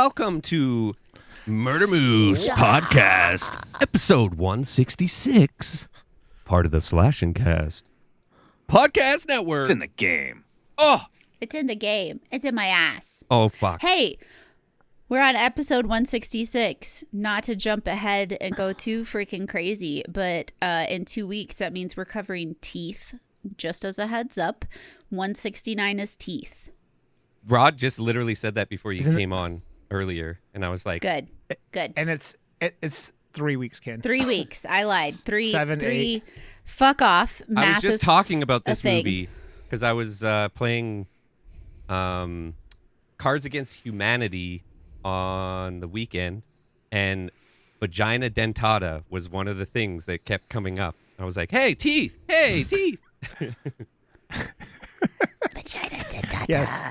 welcome to Murder Moose Podcast, episode 166, part of the Slash and Cast Podcast Network. It's in the game. Oh, it's in the game. It's in my ass. Oh, fuck. Hey, we're on episode 166. Not to jump ahead and go too freaking crazy, but in 2 weeks, that means we're covering teeth. Just as a heads up, 169 is teeth. Rod just literally said that before you came on earlier, and I was like, Good. And it's 3 weeks, Ken. 3 weeks. I lied. 7, 3. 8. Fuck off. I was just talking about this movie because I was playing Cards Against Humanity on the weekend, and vagina dentata was one of the things that kept coming up. I was like, hey, teeth. Hey, teeth. Vagina dentata. Yes.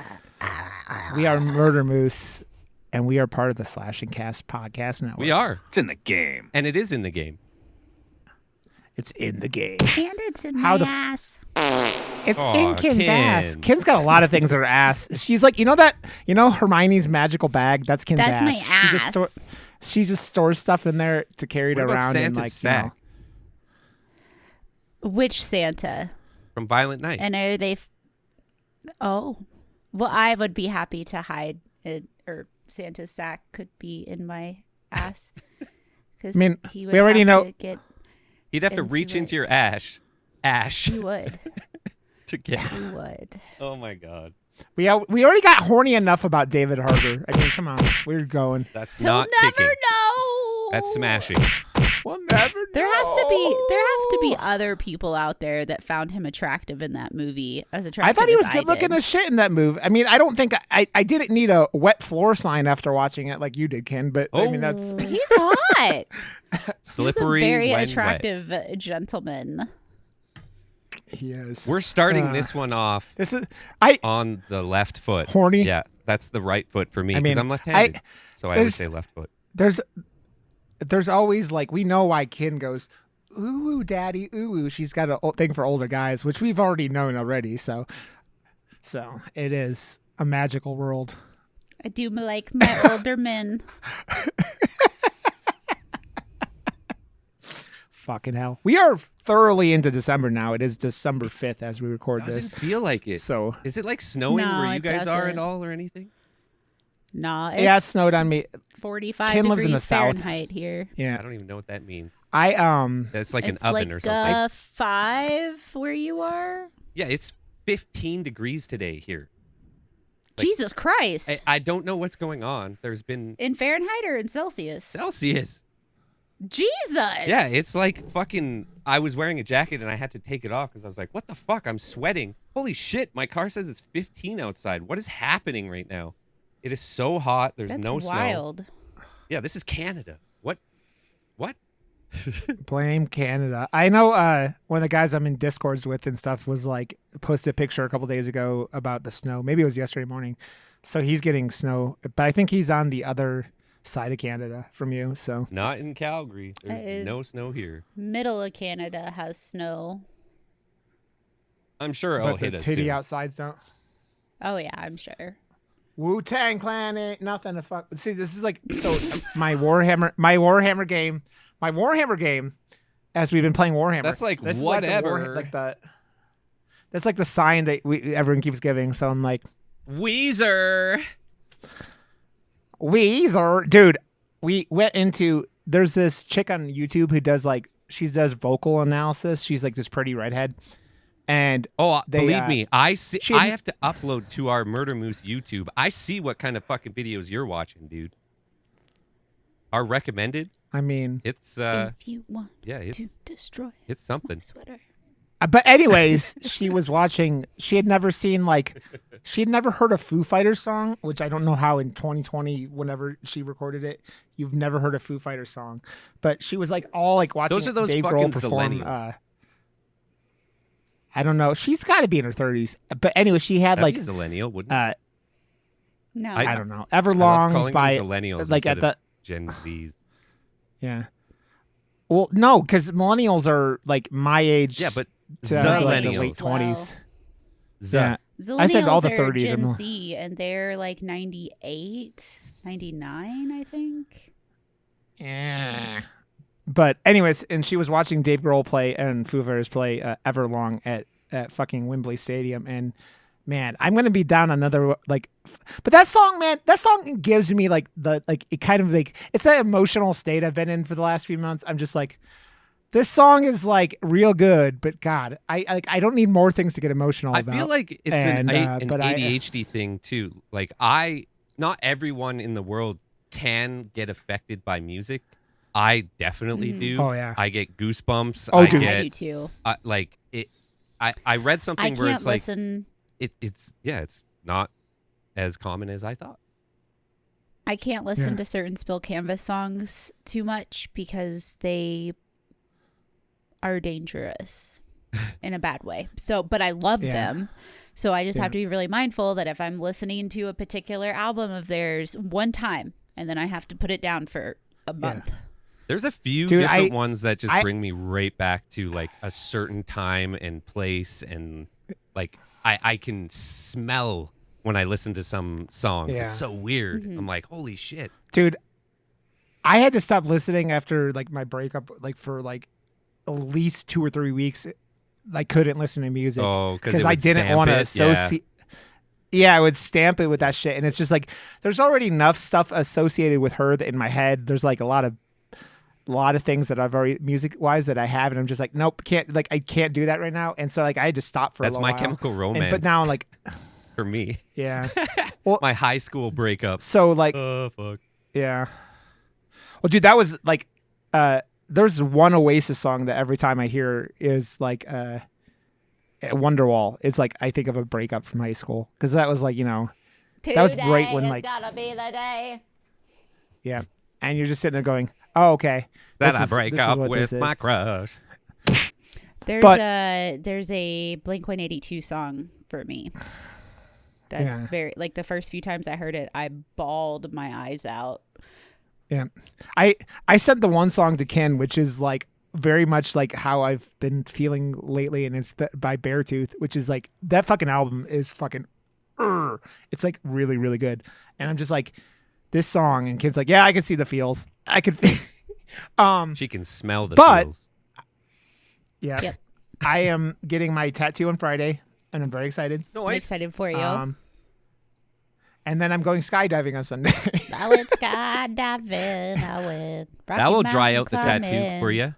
We are Murder Moose, and we are part of the Slash and Cast Podcast Network. We are. It's in the game. And it is in the game. It's in the game. And it's in my ass. It's in Ken's ass. Ken's got a lot of things in her ass. She's like, Hermione's magical bag? That's Ken's ass. That's my ass. She just stores stuff in there to carry it What about around. Santa's and sack? Which Santa? From Violent Night. And are they... Oh. Well, I would be happy to hide it, or Santa's sack could be in my ass. I mean, we already know... He'd have to reach into your ash. He would. To get. He would. Oh my God. We already got horny enough about David Harbour. I mean, come on, we're going. That's He'll not never kicking. know. That's smashing. We'll never know. There have to be other people out there that found him attractive in that movie. As attractive I thought he was as good looking as shit in that movie. I mean, I don't think I didn't need a wet floor sign after watching it like you did, Ken. But I mean, that's he's hot. Slippery. He's a very when attractive wet. Gentleman. He is. We're starting this one off. This is on the left foot. Horny. Yeah, that's the right foot for me I because mean, I'm left-handed. So I always say left foot. There's always like, we know why Ken goes, ooh, daddy, ooh. She's got a thing for older guys, which we've already known already. So it is a magical world. I do like my older men. Fucking hell. We are thoroughly into December now. It is December 5th as we record this. Doesn't feel like it. So is it like snowing No, where you it guys are doesn't. at all or anything? Nah, yeah, it snowed on me. 45 Ken degrees lives in the south. Fahrenheit here. Yeah. I don't even know what that means. It's like an oven like, or something. 5 where you are? Yeah, it's 15 degrees today here. Like, Jesus Christ. I don't know what's going on. There's been In Fahrenheit or in Celsius? Celsius. Jesus. Yeah, it's like fucking. I was wearing a jacket and I had to take it off because I was like, what the fuck? I'm sweating. Holy shit. My car says it's 15 outside. What is happening right now? It is so hot. There's That's no snow. wild. Yeah, this is Canada. What? Blame Canada. I know one of the guys I'm in Discords with and stuff was like, posted a picture a couple days ago about the snow. Maybe it was yesterday morning. So he's getting snow, but I think he's on the other side of Canada from you. So Not in Calgary. There's no snow here. Middle of Canada has snow. I'm sure it'll but hit the us titty soon. outsides don't. Oh, yeah, I'm sure. Wu-Tang Clan ain't nothing to fuck. See, this is like, so my Warhammer game, as we've been playing Warhammer. That's like this whatever. Is like that's like the sign that everyone keeps giving. So I'm like, Weezer. Dude, we went into, there's this chick on YouTube who does she does vocal analysis. She's like this pretty redhead. And believe me, I see. I have to upload to our Murder Moose YouTube. I see what kind of fucking videos you're watching, dude. Our recommended. I mean, it's if you want to destroy it's something. my sweater. But anyways, she was watching. She had never heard a Foo Fighters song, which I don't know how in 2020, whenever she recorded it, you've never heard a Foo Fighters song. But she was all watching Those are those Dave fucking Grohl perform. Zillennial. I don't know. She's got to be in her 30s. But anyway, she had That'd be Zillennial, wouldn't it? No. I don't know. I love Everlong calling by them Zillennials like instead at the of Gen Zs. Yeah. Well, no, because millennials are like my age. Yeah, but to like the Zillennials. late 20s. Well. Zillennials I said all the are 30s. Gen Z, and they're like 98, 99, I think. Yeah. But anyways, and she was watching Dave Grohl play and Foo Fighters play Everlong at fucking Wembley Stadium, and man, I'm gonna be down another like. But that song, man, that song gives me like it kind of like it's that emotional state I've been in for the last few months. I'm just like, this song is like real good, but God, I don't need more things to get emotional about. I feel like it's an ADHD thing too. Like not everyone in the world can get affected by music. I definitely do. Oh yeah. I get goosebumps. Oh, dude. I do too. Like it. I read something where it's like it's not as common as I thought. I can't listen to certain Spill Canvas songs too much because they are dangerous in a bad way. So, but I love them. So I just have to be really mindful that if I'm listening to a particular album of theirs one time and then I have to put it down for a month. There's a few different ones that just bring me right back to like a certain time and place, and like I can smell when I listen to some songs. It's so weird. I'm like, holy shit. Dude, I had to stop listening after like my breakup, like for like at least 2 or 3 weeks. I couldn't listen to music because I didn't want to associate. Yeah, I would stamp it with that shit, and it's just like there's already enough stuff associated with her that in my head there's like a lot of things that I've already music wise that I have, and I'm just like, nope, I can't do that right now, and so like I had to stop for a little while. That's My Chemical Romance. But now I'm like, for me, well, my high school breakup. So like, fuck. Yeah. Well, dude, that was like, there's one Oasis song that every time I hear is like, Wonderwall. It's like I think of a breakup from high school because that was like, that was right when like, gotta be the day. Yeah, and you're just sitting there going, "Oh, okay." That I break up with my crush. There's a Blink-182 song for me. That's very like the first few times I heard it, I bawled my eyes out. Yeah, I sent the one song to Ken, which is like very much like how I've been feeling lately, and it's by Beartooth, which is like that fucking album is fucking, it's like really really good, and I'm just like this song, and Ken's like, yeah, I can see the feels, I could. She can smell the feels. Yeah, yep. I am getting my tattoo on Friday, and I'm very excited. I'm excited for you. And then I'm going skydiving on Sunday. I went skydiving. I went. That will dry out the tattoo for you.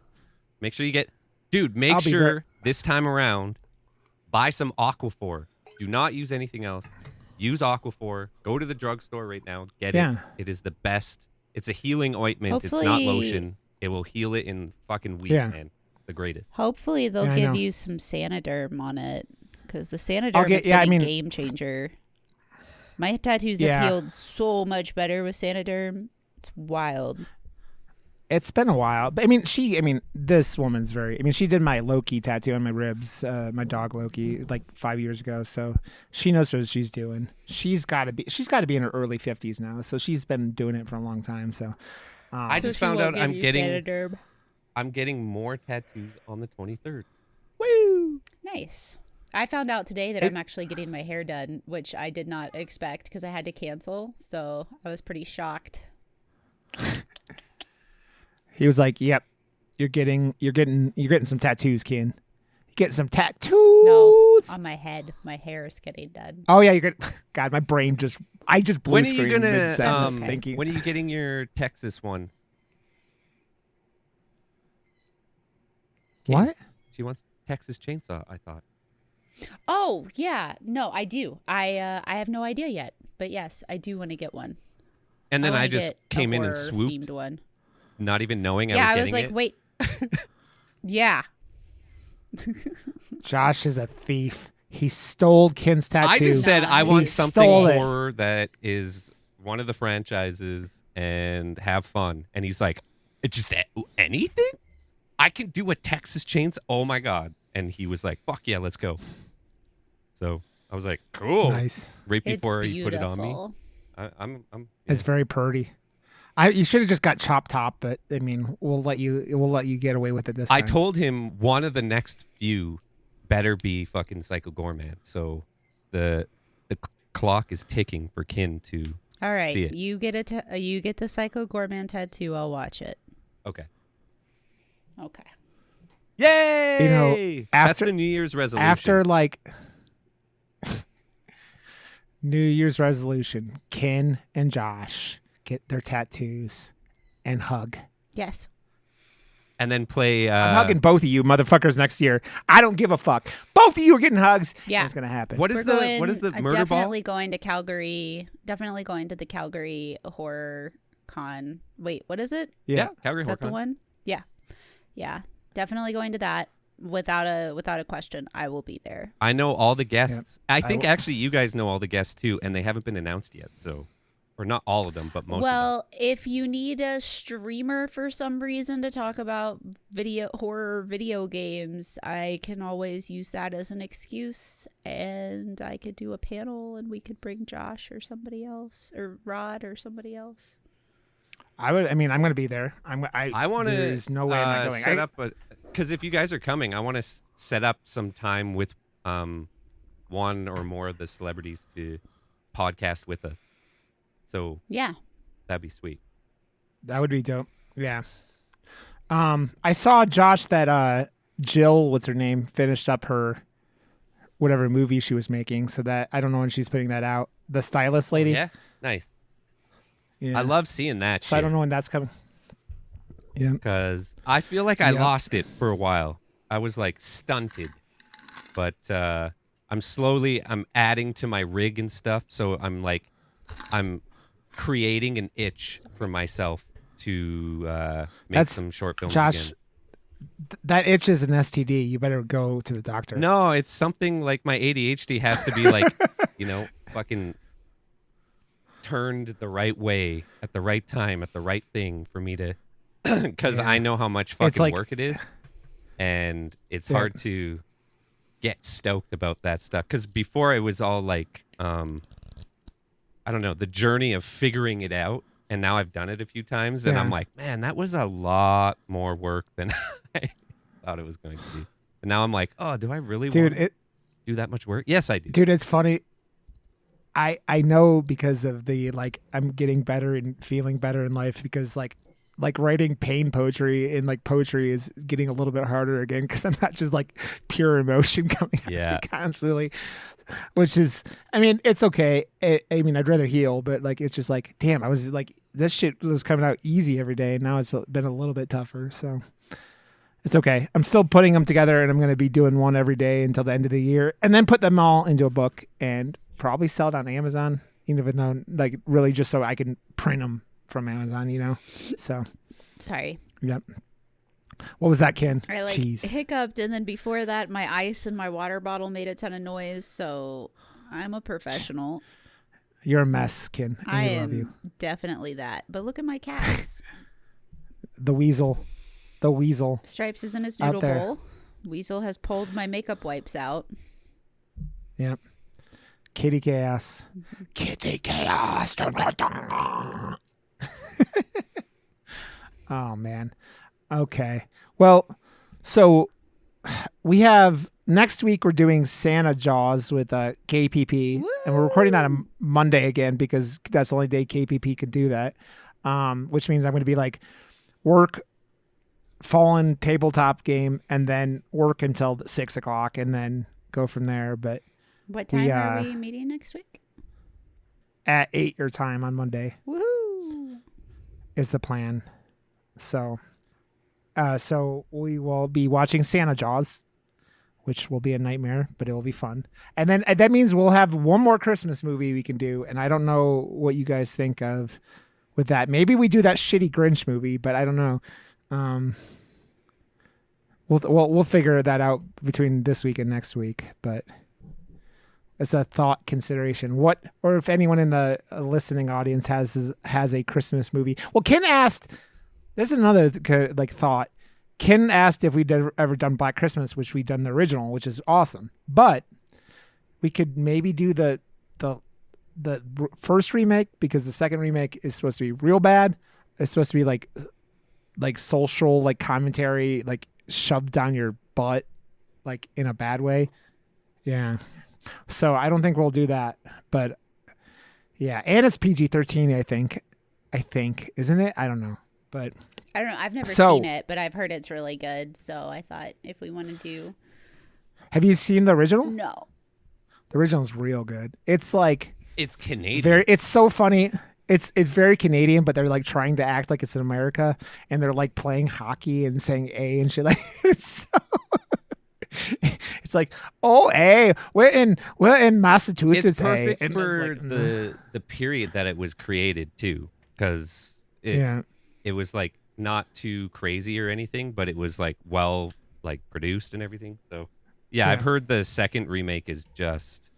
Make sure you get, dude. Make sure this time around, buy some Aquaphor. Do not use anything else. Use Aquaphor. Go to the drugstore right now. Get it. It is the best. It's a healing ointment. Hopefully, it's not lotion. It will heal it in fucking week, man. The greatest. Hopefully they'll give you some Saniderm on it, because the Saniderm is a game changer. My tattoos have healed so much better with Saniderm. It's wild. It's been a while, but this woman's she did my Loki tattoo on my ribs, my dog Loki, like 5 years ago. So she knows what she's doing. She's got to be in her early 50s now. So she's been doing it for a long time. So I just found out I'm getting more tattoos on the 23rd. Woo! Nice. I found out today that I'm actually getting my hair done, which I did not expect because I had to cancel. So I was pretty shocked. He was like, "Yep, you're getting some tattoos, Ken. You're getting some tattoos." No, on my head. My hair is getting done. Oh yeah, you're good. God, my brain I just blue screened mid-sentence thinking. When are you getting your Texas one? Ken, what? She wants Texas Chainsaw, I thought. Oh yeah, no, I do. I have no idea yet, but yes, I do want to get one. And then I just came in and swooped. One. Not even knowing I was getting it. Wait. Yeah. Josh is a thief. He stole Ken's tattoo. I just said I want something horror that is one of the franchises and have fun. And he's like, just anything? I can do a Texas Chainsaw. Oh my God. And he was like, fuck yeah, let's go. So I was like, cool. Nice. Right before he put it on me. I'm It's very purty. You should have just got Chop Top, but we'll let you get away with it this time. I told him one of the next few better be fucking Psycho Gourmand. So the clock is ticking for Kin to All right, see it. you get the Psycho Gorman tattoo. I'll watch it. Okay. Okay. Yay! That's after- the New Year's resolution. After like New Year's resolution, Ken and Josh get their tattoos and hug. Yes. And then play. I'm hugging both of you motherfuckers next year. I don't give a fuck. Both of you are getting hugs. Yeah. And it's gonna happen. What is the murder ball? Definitely going to Calgary. Definitely going to the Calgary Horror Con. Wait, what is it? Yeah, Calgary Is Horror that the Con. one? Yeah. Yeah. Definitely going to that. Without a question, I will be there. I know all the guests. Yep. I think actually you guys know all the guests too, and they haven't been announced yet. So, or not all of them, but most. Well, if you need a streamer for some reason to talk about horror video games, I can always use that as an excuse, and I could do a panel, and we could bring Josh or somebody else, or Rod or somebody else. I'm going to be there. I want to. There's no way I'm not going. Set up because if you guys are coming, I want to set up some time with one or more of the celebrities to podcast with us. So Yeah. that'd be sweet. That would be dope. Yeah. I saw Josh that Jill, what's her name, finished up her whatever movie she was making. So that I don't know when she's putting that out. The stylist lady. Yeah, nice. Yeah. I love seeing that. So I don't know when that's coming. Yeah. Because I feel like I Yeah. lost it for a while. I was like stunted, but I'm adding to my rig and stuff. So I'm creating an itch for myself to make some short films Josh, again. That itch is an STD. You better go to the doctor. No, it's something like my ADHD has to be like, fucking turned the right way at the right time at the right thing for me to, because I know how much fucking work it is, and it's hard to get stoked about that stuff. Because before it was all like, I don't know, the journey of figuring it out, and now I've done it a few times, and I'm like, man, that was a lot more work than I thought it was going to be. And now I'm like, oh, do I really want to do that much work? Yes, I do. Dude, it's funny. I know because of the I'm getting better and feeling better in life because like writing pain poetry and poetry is getting a little bit harder again because I'm not just pure emotion coming out of me constantly, which is, I mean, it's okay. I mean, I'd rather heal, but it's just damn, I was this shit was coming out easy every day, and now it's been a little bit tougher. So it's okay. I'm still putting them together, and I'm going to be doing one every day until the end of the year, and then put them all into a book and probably sell it on Amazon, even though really just so I can print them from Amazon, So Sorry. Yep. What was that, Ken? I hiccuped, and then before that, my ice and my water bottle made a ton of noise. So I'm a professional. You're a mess, Ken. And I love you. Definitely that. But look at my cats. The weasel. Stripes is in his noodle bowl. Weasel has pulled my makeup wipes out. Yep. Kitty chaos. Kitty chaos. Oh, man. Okay. Well, so we have next week we're doing Santa Jaws with KPP. Woo! And we're recording that on Monday again because that's the only day KPP could do that. Which means I'm going to be work, Fallen tabletop game, and then work until 6 o'clock and then go from there. But what time are we meeting next week? At 8 your time on Monday. Woohoo! Is the plan. So we will be watching Santa Jaws, which will be a nightmare, but it will be fun. And then that means we'll have one more Christmas movie we can do. And I don't know what you guys think of with that. Maybe we do that shitty Grinch movie, but I don't know. We'll figure that out between this week and next week, but it's a thought consideration. Or if anyone in the listening audience has a Christmas movie. Well, Ken asked, there's another thought. Ken asked if we'd ever done Black Christmas, which we'd done the original, which is awesome. But we could maybe do the first remake, because the second remake is supposed to be real bad. It's supposed to be like social commentary, shoved down your butt, in a bad way. Yeah. So I don't think we'll do that. But yeah, and it's PG-13, I think. Isn't it? I don't know. But I don't know. I've never seen it, but I've heard it's really good. So I thought if we want to do. Have you seen the original? No. The original is real good. It's like it's Canadian. It's so funny. It's very Canadian, but they're like trying to act like it's in America, and they're like playing hockey and saying A and shit. Like it's like, oh, A, we're in Massachusetts. It's perfect for like, the period that it was created too, because it was like not too crazy or anything, but it was like well like produced and everything. So yeah. I've heard the second remake is just.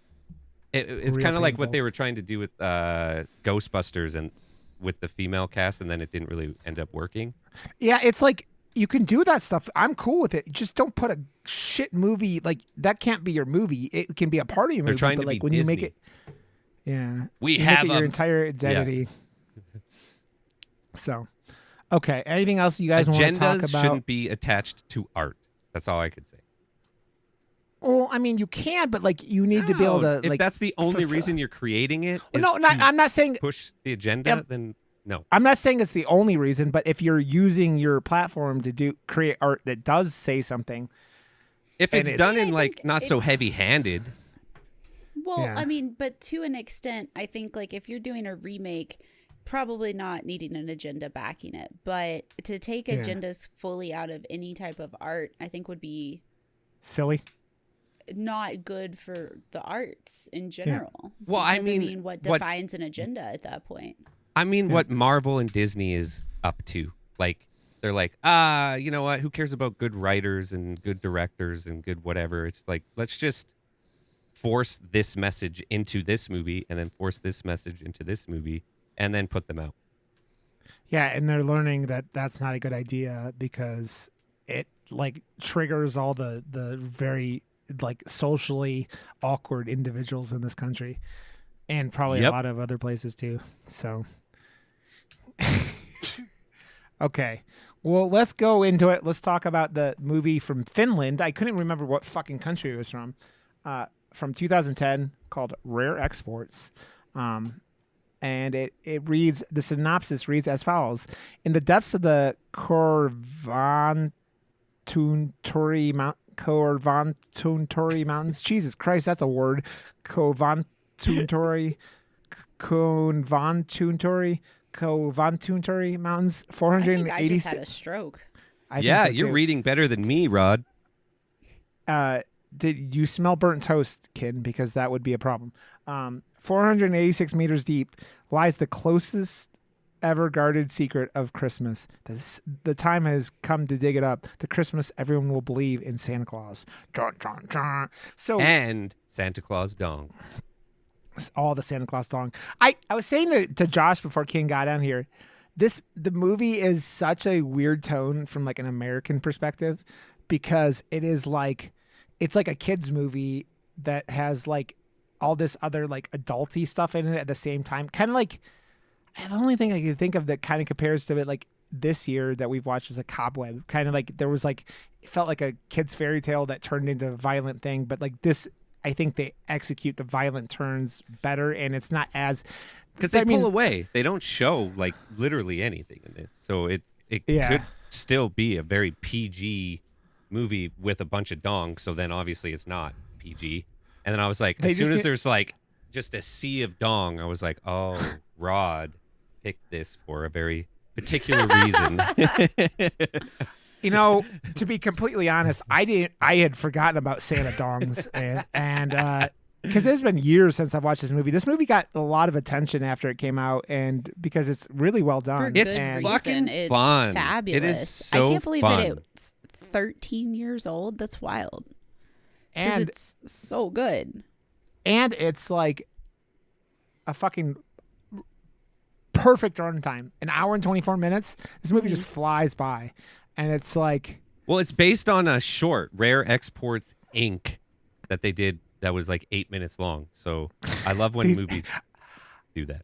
It's kind of like what they were trying to do with Ghostbusters and with the female cast, and then it didn't really end up working. Yeah, it's like you can do that stuff. I'm cool with it. Just don't put a shit movie like that. Can't be your movie. It can be a part of your movie. They're trying but to like be when Disney. you make it, we have your entire identity. Yeah. So, okay. Anything else you guys want to talk about? Agendas shouldn't be attached to art. That's all I could say. Well, I mean, you can, but like you need to be able to. If like, that's the only reason you're creating it, I'm not saying push the agenda. Then no, I'm not saying it's the only reason. But if you're using your platform to create art that does say something, if it's done in like not so heavy-handed. Well, I mean, but to an extent, I think like if you're doing a remake, probably not needing an agenda backing it, but to take agendas fully out of any type of art, I think would be silly. Not good for the arts in general. Yeah. Well, I mean, what defines an agenda at that point? I mean, what Marvel and Disney is up to. Like, they're like, you know what? Who cares about good writers and good directors and good whatever? It's like, let's just force this message into this movie and then force this message into this movie and then put them out. Yeah, and they're learning that that's not a good idea because it like triggers all the very like socially awkward individuals in this country and probably a lot of other places too. So okay, well, let's go into it. Let's talk about the movie from Finland. I couldn't remember what fucking country it was from 2010 called Rare Exports. And it reads, the synopsis reads as follows: in the depths of the Korvantunturi Mountains. Jesus Christ, that's a word. Korvantunturi Mountains. 480. I just had a stroke. Yeah, so you're reading better than me, Rod. Did you smell burnt toast, kid? Because that would be a problem. 486 meters deep lies the closest ever guarded secret of Christmas. The time has come to dig it up. The Christmas everyone will believe in Santa Claus. Dun, dun, dun. So and Santa Claus dong. All the Santa Claus dong. I was saying to Josh before King got down here, the movie is such a weird tone from like an American perspective because it is like it's like a kids movie that has like all this other like adulty stuff in it at the same time. Kind of like the only thing I can think of that kind of compares to it like this year that we've watched is a Cobweb. Kind of like there was like it felt like a kid's fairy tale that turned into a violent thing, but like this, I think they execute the violent turns better, and it's not as because they pull away. They don't show like literally anything in this, so it could still be a very PG movie with a bunch of dongs. So then obviously it's not PG. And then I was like, as soon as there's like just a sea of dong, I was like, oh, Rod picked this for a very particular reason. You know, to be completely honest, I had forgotten about Santa dongs, and because it's been years since I've watched this movie. This movie got a lot of attention after it came out, and because it's really well done. It's fucking fun. It's fabulous. It is so I can't believe fun. that it's 13 years old. That's wild. And it's so good. And it's like a fucking perfect runtime. An hour and 24 minutes. This movie just flies by. And it's like... Well, it's based on a short, Rare Exports Inc. that they did that was like 8 minutes long. So I love when movies do that.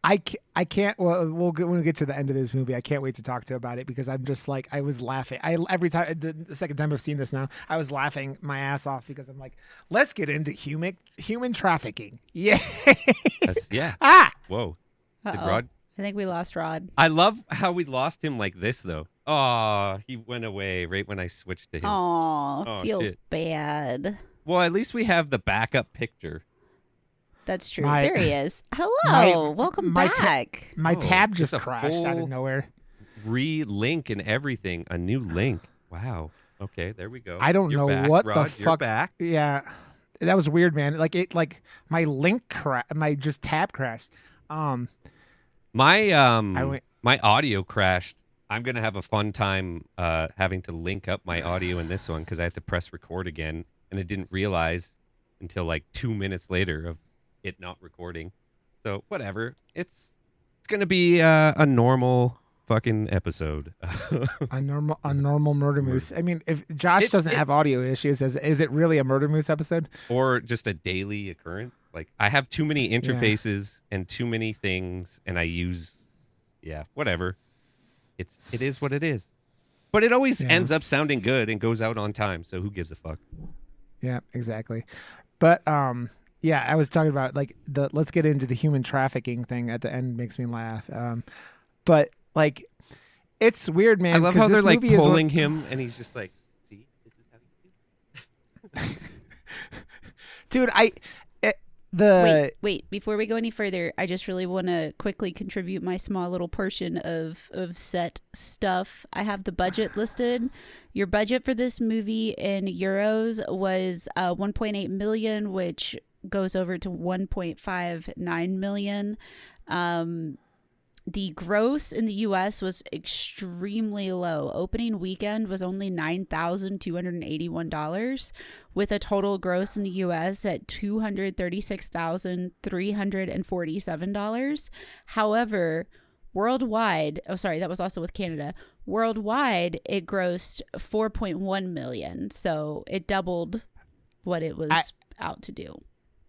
I can't. Well, when we get to the end of this movie, I can't wait to talk to you about it because I'm just like I was laughing. Every time the second time I've seen this now, I was laughing my ass off because I'm like, let's get into human trafficking. Yeah. Yeah. Ah. Whoa. Did Uh-oh. Rod? I think we lost Rod. I love how we lost him like this though. Oh, he went away right when I switched to him. Oh, feels shit. bad. Well, at least we have the backup picture. That's true. There he is. Hello. Welcome back. My tab just a crashed out full of nowhere. Re-link and everything. A new link. Wow. Okay, there we go. I don't You're know back, what Rod, the fuck. You're back. Yeah, that was weird, man. Like my link my just tab crashed. My my audio crashed. I'm gonna have a fun time having to link up my audio in this one because I had to press record again, and I didn't realize until like 2 minutes later of it not recording. So whatever. It's gonna be a normal fucking episode. a normal murder moose. I mean, if Josh doesn't have audio issues, is it really a murder moose episode? Or just a daily occurrence? Like I have too many interfaces and too many things, and I use whatever. It is what it is. But it always ends up sounding good and goes out on time, so who gives a fuck? Yeah, exactly. But yeah, I was talking about like let's get into the human trafficking thing at the end makes me laugh. But like it's weird, man. I love how they're like pulling him and he's just like, see, this is how you do. Dude, Wait, before we go any further, I just really want to quickly contribute my small little portion of set stuff. I have the budget listed. Your budget for this movie in euros was 1.8 million, which goes over to 1.59 million. The gross in the U.S. was extremely low. Opening weekend was only $9,281, with a total gross in the U.S. at $236,347. However, worldwide, that was also with Canada. Worldwide, it grossed 4.1 million, so it doubled what it was out to do.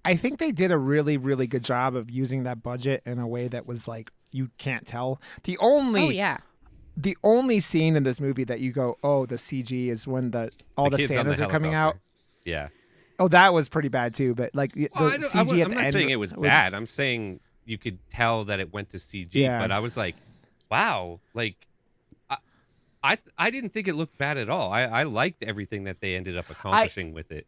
I think they did a really, really good job of using that budget in a way that was like, you can't tell. The only scene in this movie that you go, oh, the CG is when all the Santas are coming out. Yeah. Oh, that was pretty bad too. But like the CG at the end. I'm not saying it was bad. I'm saying you could tell that it went to CG. Yeah. But I was like, wow, like I didn't think it looked bad at all. I liked everything that they ended up accomplishing with it.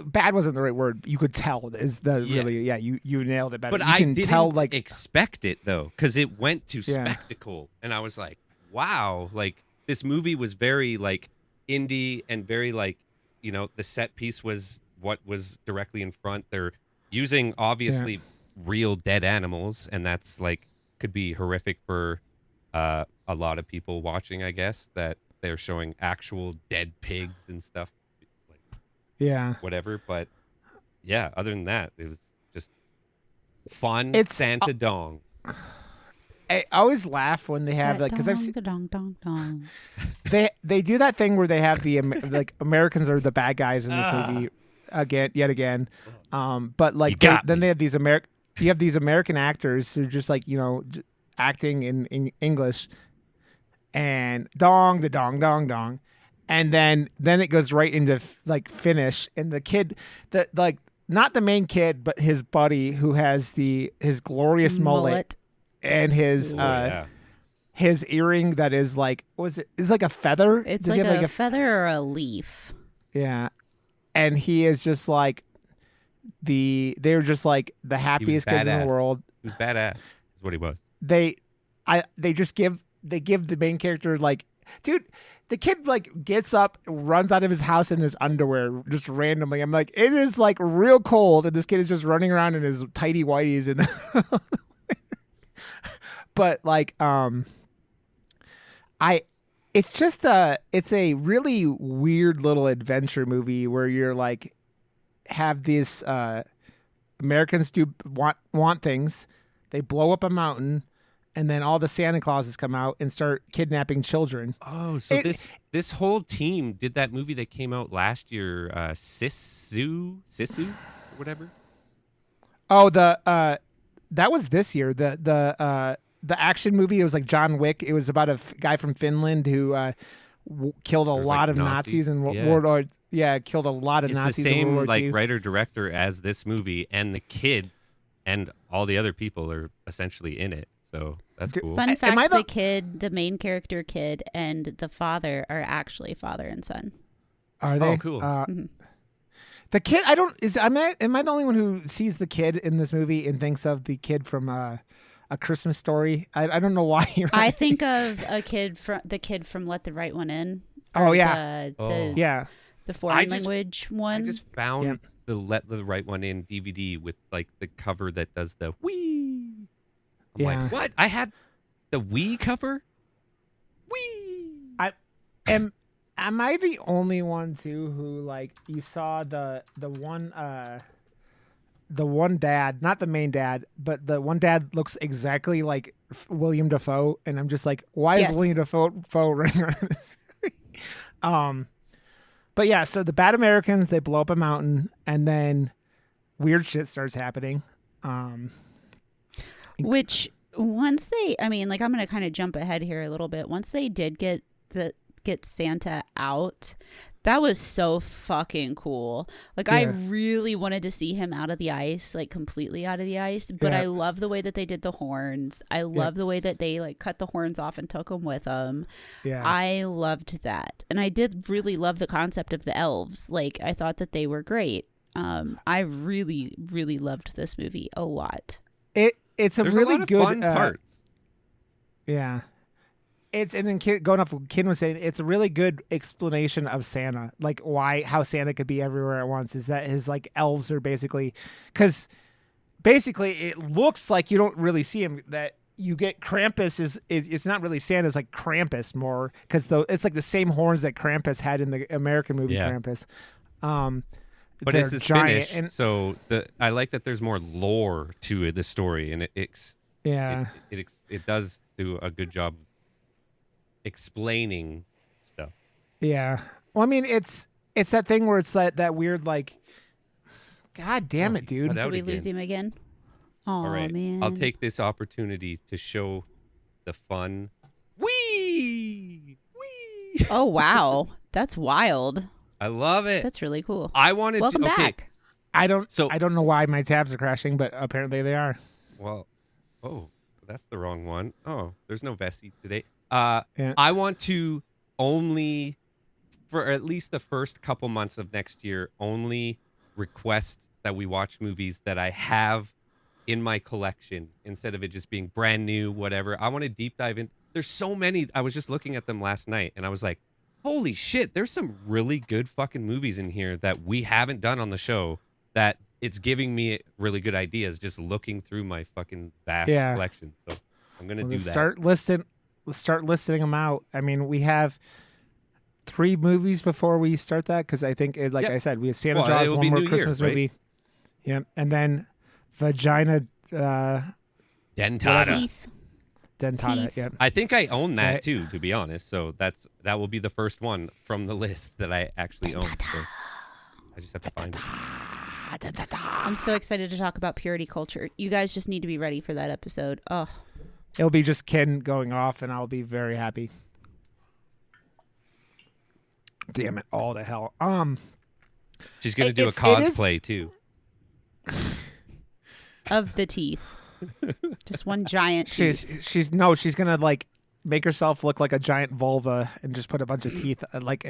Bad wasn't the right word. You could tell is the really you nailed it better. But I didn't expect it though, because it went to spectacle, and I was like, wow, like this movie was very like indie and very like, you know, the set piece was what was directly in front. They're using obviously real dead animals, and that's like could be horrific for a lot of people watching. I guess that they're showing actual dead pigs and stuff. Whatever, but other than that, it was just fun. It's Santa dong. I always laugh when they have because I've seen the dong dong dong. They do that thing where they have the like Americans are the bad guys in this movie yet again. But like then they have these American actors who are just like, you know, acting in English and dong the dong dong dong. And then it goes right into like Finnish, and the kid that like not the main kid, but his buddy who has his glorious mullet and his earring that is like is like a feather. It's like a feather or a leaf. Yeah, and he is just like they're just like the happiest kids in the world. He was badass. Is what he was. They give the main character like, dude. The kid like gets up, runs out of his house in his underwear just randomly. I'm like, it is like real cold, and this kid is just running around in his tighty whities and but like it's a really weird little adventure movie where you're like have these Americans want things. They blow up a mountain. And then all the Santa Clauses come out and start kidnapping children. Oh, so this whole team did that movie that came out last year, Sisu, or whatever. Oh, the that was this year. The action movie. It was like John Wick. It was about a guy from Finland who killed a lot of Nazis in World War. Yeah, killed a lot of Nazis. It's the same in World War II. writer director as this movie, and the kid and all the other people are essentially in it. So that's cool. Fun fact: the kid, the main character kid, and the father are actually father and son. Are they? Oh, cool. The kid, am I the only one who sees the kid in this movie and thinks of the kid from A Christmas Story? I don't know why. I think of the kid from Let the Right One In. Oh yeah, the foreign language one. I just found the Let the Right One In DVD with like the cover that does the wee. I'm like, what? I had the wee cover. Wee. Am I the only one too who like you saw the one dad, not the main dad, but the one dad looks exactly like William Dafoe, and I'm just like, why is William Dafoe running around this movie? But yeah, so the bad Americans, they blow up a mountain, and then weird shit starts happening. Which once I'm going to kind of jump ahead here a little bit. Once they did get Santa out, that was so fucking cool. Like I really wanted to see him out of the ice, like completely out of the ice. But I love the way that they did the horns. I love the way that they like cut the horns off and took them with them. Yeah, I loved that, and I did really love the concept of the elves. Like I thought that they were great. I really, really loved this movie a lot. It's There's really a lot of good fun parts. Yeah. And then going off what Ken was saying, it's a really good explanation of Santa, like how Santa could be everywhere at once. Is that his like elves are because basically it looks like you don't really see him. That you get Krampus is it's not really Santa, it's like Krampus more because it's like the same horns that Krampus had in the American movie Krampus. But this is Finnish, and so I like that there's more lore to the story, and it does do a good job explaining stuff. Yeah. Well, I mean, it's that thing where it's that weird like, God damn it, dude. Did we lose him again? Oh, all right, man. I'll take this opportunity to show the fun. Wee! Oh, wow. That's wild. I love it. That's really cool. Welcome back. I don't know why my tabs are crashing, but apparently they are. Well, that's the wrong one. Oh, there's no Vessi today. I want to only, for at least the first couple months of next year, only request that we watch movies that I have in my collection instead of it just being brand new, whatever. I want to deep dive in. There's so many. I was just looking at them last night, and I was like, holy shit, there's some really good fucking movies in here that we haven't done on the show that it's giving me really good ideas just looking through my fucking vast collection. So I'm going to do that. Let's start listing them out. I mean, we have 3 movies before we start that because I think, I said, we have Santa Claus, one more Christmas movie. Yeah, and then Vagina Dentata. Dentata, yeah. I think I own that too, to be honest. So that will be the first one from the list that I actually own. So I just have to find it. I'm so excited to talk about purity culture. You guys just need to be ready for that episode. Oh. It'll be just Ken going off, and I'll be very happy. Damn it, all to hell. She's gonna do a cosplay too. Of the teeth. Just one giant teeth. She's gonna like make herself look like a giant vulva and just put a bunch of teeth like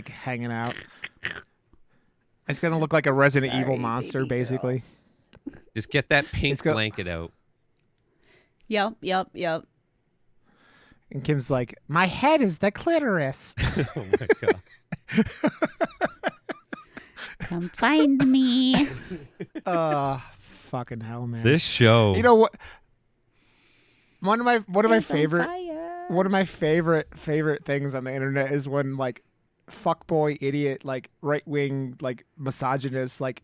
hanging out. It's gonna look like a Resident Evil monster, basically. Just get that pink blanket out. Yep. And Ken's like, my head is the clitoris. Oh my god. Come find me. Fucking hell, man. This show. You know what? One of my favorite things on the internet is when like fuckboy idiot like right wing like misogynist like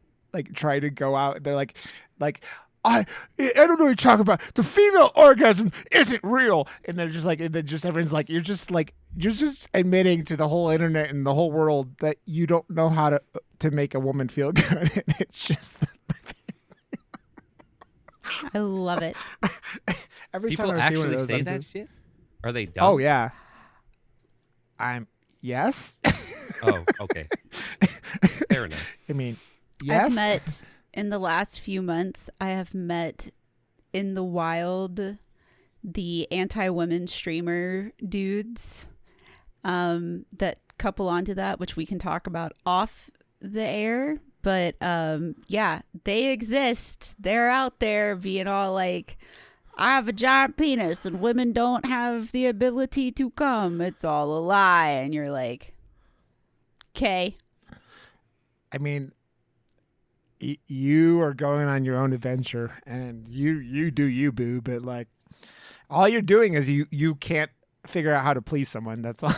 try to go out and they're like I don't know what you're talking about. The female orgasm isn't real. And they're just like, and then just everyone's like, you're just admitting to the whole internet and the whole world that you don't know how to make a woman feel good. And it's just I love it. Every People time I see one of actually those, say I'm that just- shit? Are they dumb? Oh yeah. Yes. Oh, okay. Fair enough. I mean, yes. I've met in the last few months. I have met in the wild the anti-women streamer dudes that couple onto that, which we can talk about off the air. But yeah, they exist. They're out there being all like, I have a giant penis and women don't have the ability to come. It's all a lie. And you're like, okay. I mean, you are going on your own adventure, and you do you, boo. But like, all you're doing is you can't figure out how to please someone. That's all.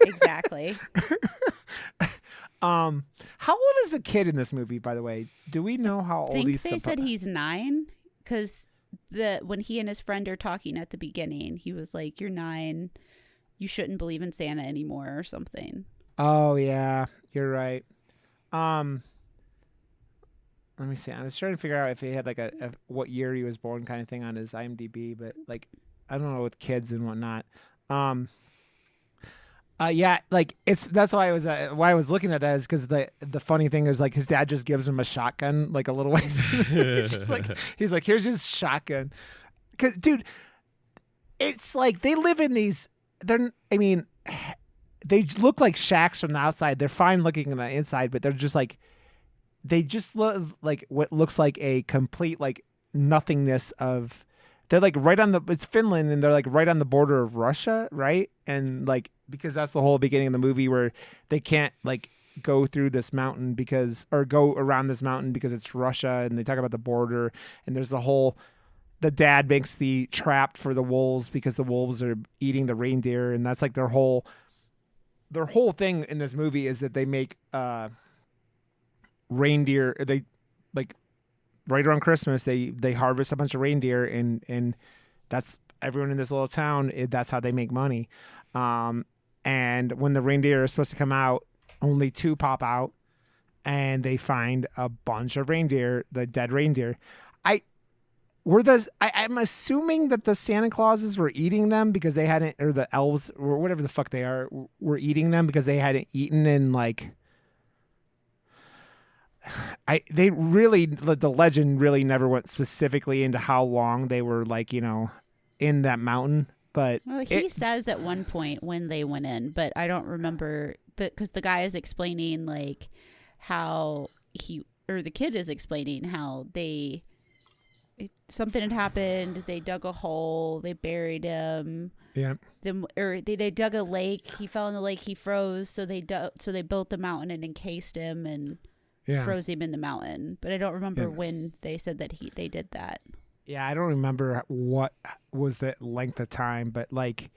Exactly. How old is the kid in this movie, by the way? Do we know how old I think he's they said he's 9 because when he and his friend are talking at the beginning, he was like, "You're 9. You shouldn't believe in Santa anymore," or something. Oh yeah, you're right. Let me see. I was trying to figure out if he had like a what year he was born kind of thing on his IMDb, but like I don't know with kids and whatnot. Yeah, like that's why I was looking at that is because the funny thing is like his dad just gives him a shotgun like a little ways. It's just like he's like, here's his shotgun. Because dude, it's like they live in these. I mean, they look like shacks from the outside. They're fine looking on the inside, but they're just like they just look like what looks like a complete like nothingness of. They're like right on it's Finland, and they're like right on the border of Russia, right? And like because that's the whole beginning of the movie where they can't like go through this mountain or go around this mountain because it's Russia, and they talk about the border, and there's the dad makes the trap for the wolves because the wolves are eating the reindeer, and that's like their whole thing in this movie is that they make reindeer. They like right around Christmas they harvest a bunch of reindeer, and that's everyone in this little town. That's how they make money. And when the reindeer are supposed to come out, only 2 pop out, and they find a bunch of reindeer, the dead reindeer. I'm assuming that the Santa Clauses were eating them because they hadn't, or the elves or whatever the fuck they are, were eating them because they hadn't eaten in like. The legend really never went specifically into how long they were like, in that mountain. But well, he says at one point when they went in, but I don't remember because the guy is explaining like how the kid is explaining how something had happened. They dug a hole. They buried him. Yeah. They dug a lake. He fell in the lake. He froze. So they built the mountain and encased him and froze him in the mountain. But I don't remember when they said that they did that. Yeah, I don't remember what was the length of time, but like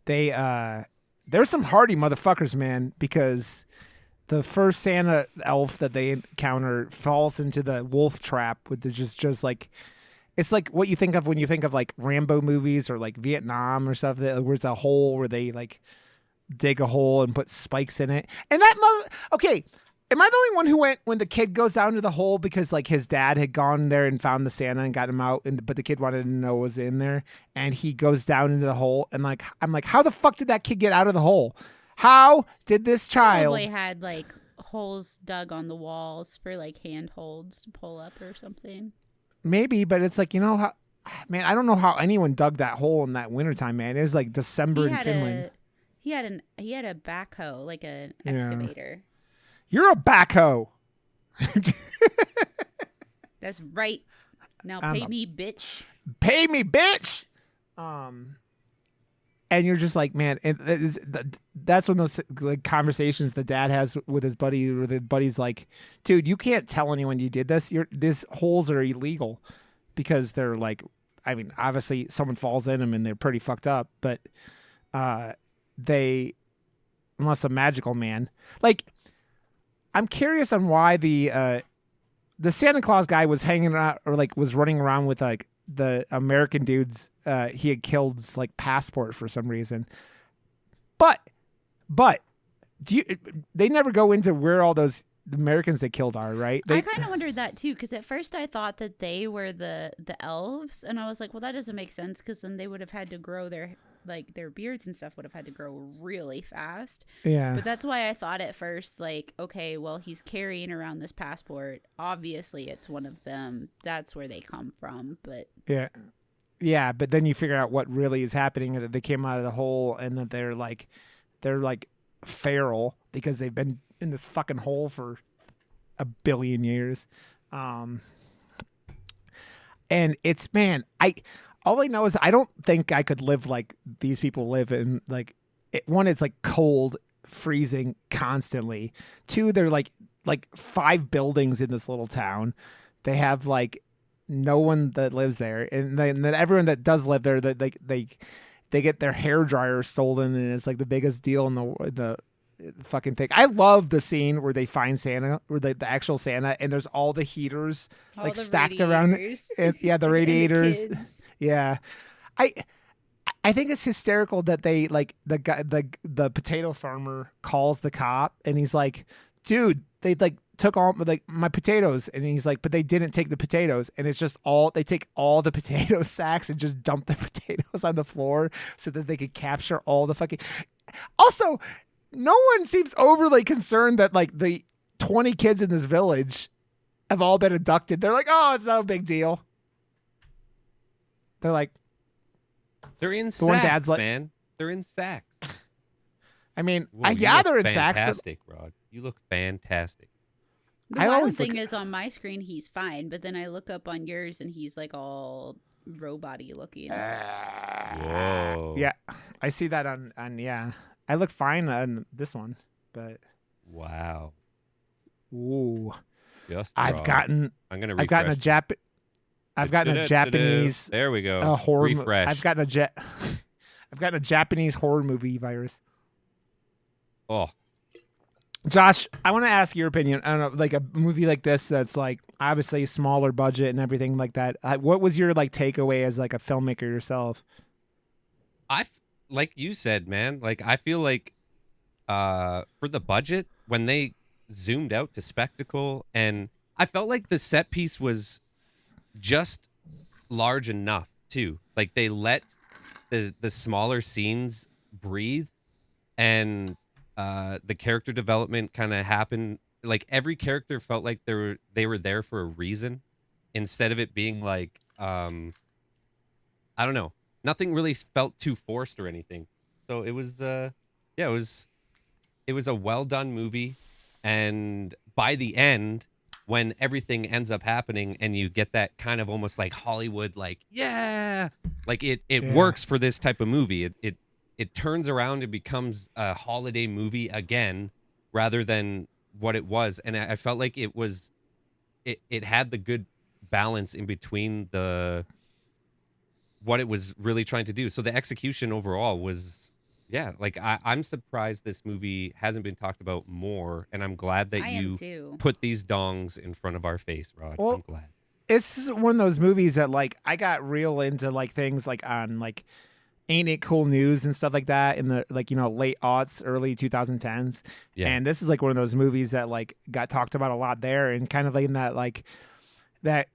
there's some hardy motherfuckers, man, because the first Santa elf that they encounter falls into the wolf trap with just like it's like what you think of when you think of like Rambo movies or like Vietnam or stuff. Where's a hole where they like dig a hole and put spikes in it, and okay. Am I the only one who went when the kid goes down to the hole because like his dad had gone there and found the Santa and got him out, but the kid wanted to know what was in there, and he goes down into the hole, and like I'm like, how the fuck did that kid get out of the hole? How did this child? Probably had like holes dug on the walls for like handholds to pull up or something. Maybe, but it's like how, man, I don't know how anyone dug that hole in that wintertime, man. It was like December in Finland. He had a backhoe, like an excavator. You're a backhoe. That's right. Now pay me, bitch. Pay me, bitch. And you're just like, man, that's when those like conversations the dad has with his buddy, where the buddy's like, dude, you can't tell anyone you did this. These holes are illegal because they're like, I mean, obviously someone falls in them and they're pretty fucked up, but unless a magical man, like. I'm curious on why the Santa Claus guy was hanging out or like was running around with like the American dudes he had killed's like passport for some reason. But they never go into where all those the Americans they killed are, right? I kind of wondered that too, because at first I thought that they were the elves, and I was like, well, that doesn't make sense, because then they would have had to grow their beards and stuff would have had to grow really fast. Yeah. But that's why I thought at first, like, okay, well, he's carrying around this passport. Obviously, it's one of them. That's where they come from. But yeah. But then you figure out what really is happening, and that they came out of the hole, and that they're like feral because they've been in this fucking hole for a billion years. And it's, man, all I know is I don't think I could live like these people live in. Like, one, it's like cold, freezing constantly. Two, they're like 5 buildings in this little town. They have like no one that lives there, and then everyone that does live there, that they get their hair dryer stolen, and it's like the biggest deal in the fucking thing. I love the scene where they find Santa, where the actual Santa, and there's all the heaters like stacked around it. And, yeah, the radiators. Yeah. I think it's hysterical that they like the guy, the potato farmer calls the cop, and he's like, dude, they like took all like my potatoes, and he's like, but they didn't take the potatoes, and it's just they take all the potato sacks and just dump the potatoes on the floor so that they could capture all the fucking. Also, no one seems overly concerned that like the 20 kids in this village have all been abducted. They're like, oh, it's no big deal. They're like, they're in sacks, man. They're in sacks. I mean, Whoa, they're in sacks. Fantastic, Rod. You look fantastic. The wild thing is, on my screen, he's fine, but then I look up on yours, and he's like all robot-y looking. Whoa. Yeah, I see that on yeah. I look fine on this one, but wow. Ooh. I've gotten a Japanese. There we go. Horror. Refresh. I've gotten a Japanese horror movie virus. Oh, Josh, I want to ask your opinion on like a movie like this that's like obviously smaller budget and everything like that. What was your like takeaway as like a filmmaker yourself? Like you said, man, like I feel like for the budget, when they zoomed out to spectacle, and I felt like the set piece was just large enough too. Like they let the smaller scenes breathe, and the character development kind of happened. Like every character felt like they were there for a reason, instead of it being like I don't know. Nothing really felt too forced or anything. So it was it was a well done movie, and by the end, when everything ends up happening and you get that kind of almost like Hollywood, like it works for this type of movie. It turns around and becomes a holiday movie again, rather than what it was. And I felt like it had the good balance in between what it was really trying to do. So the execution overall was, like I'm surprised this movie hasn't been talked about more, and I'm glad that you put these dongs in front of our face, Rod. Well, I'm glad. It's one of those movies that like I got real into like things like on like Ain't It Cool News and stuff like that in the like, late aughts, early 2010s. Yeah. And this is like one of those movies that like got talked about a lot there, and kind of like in that like that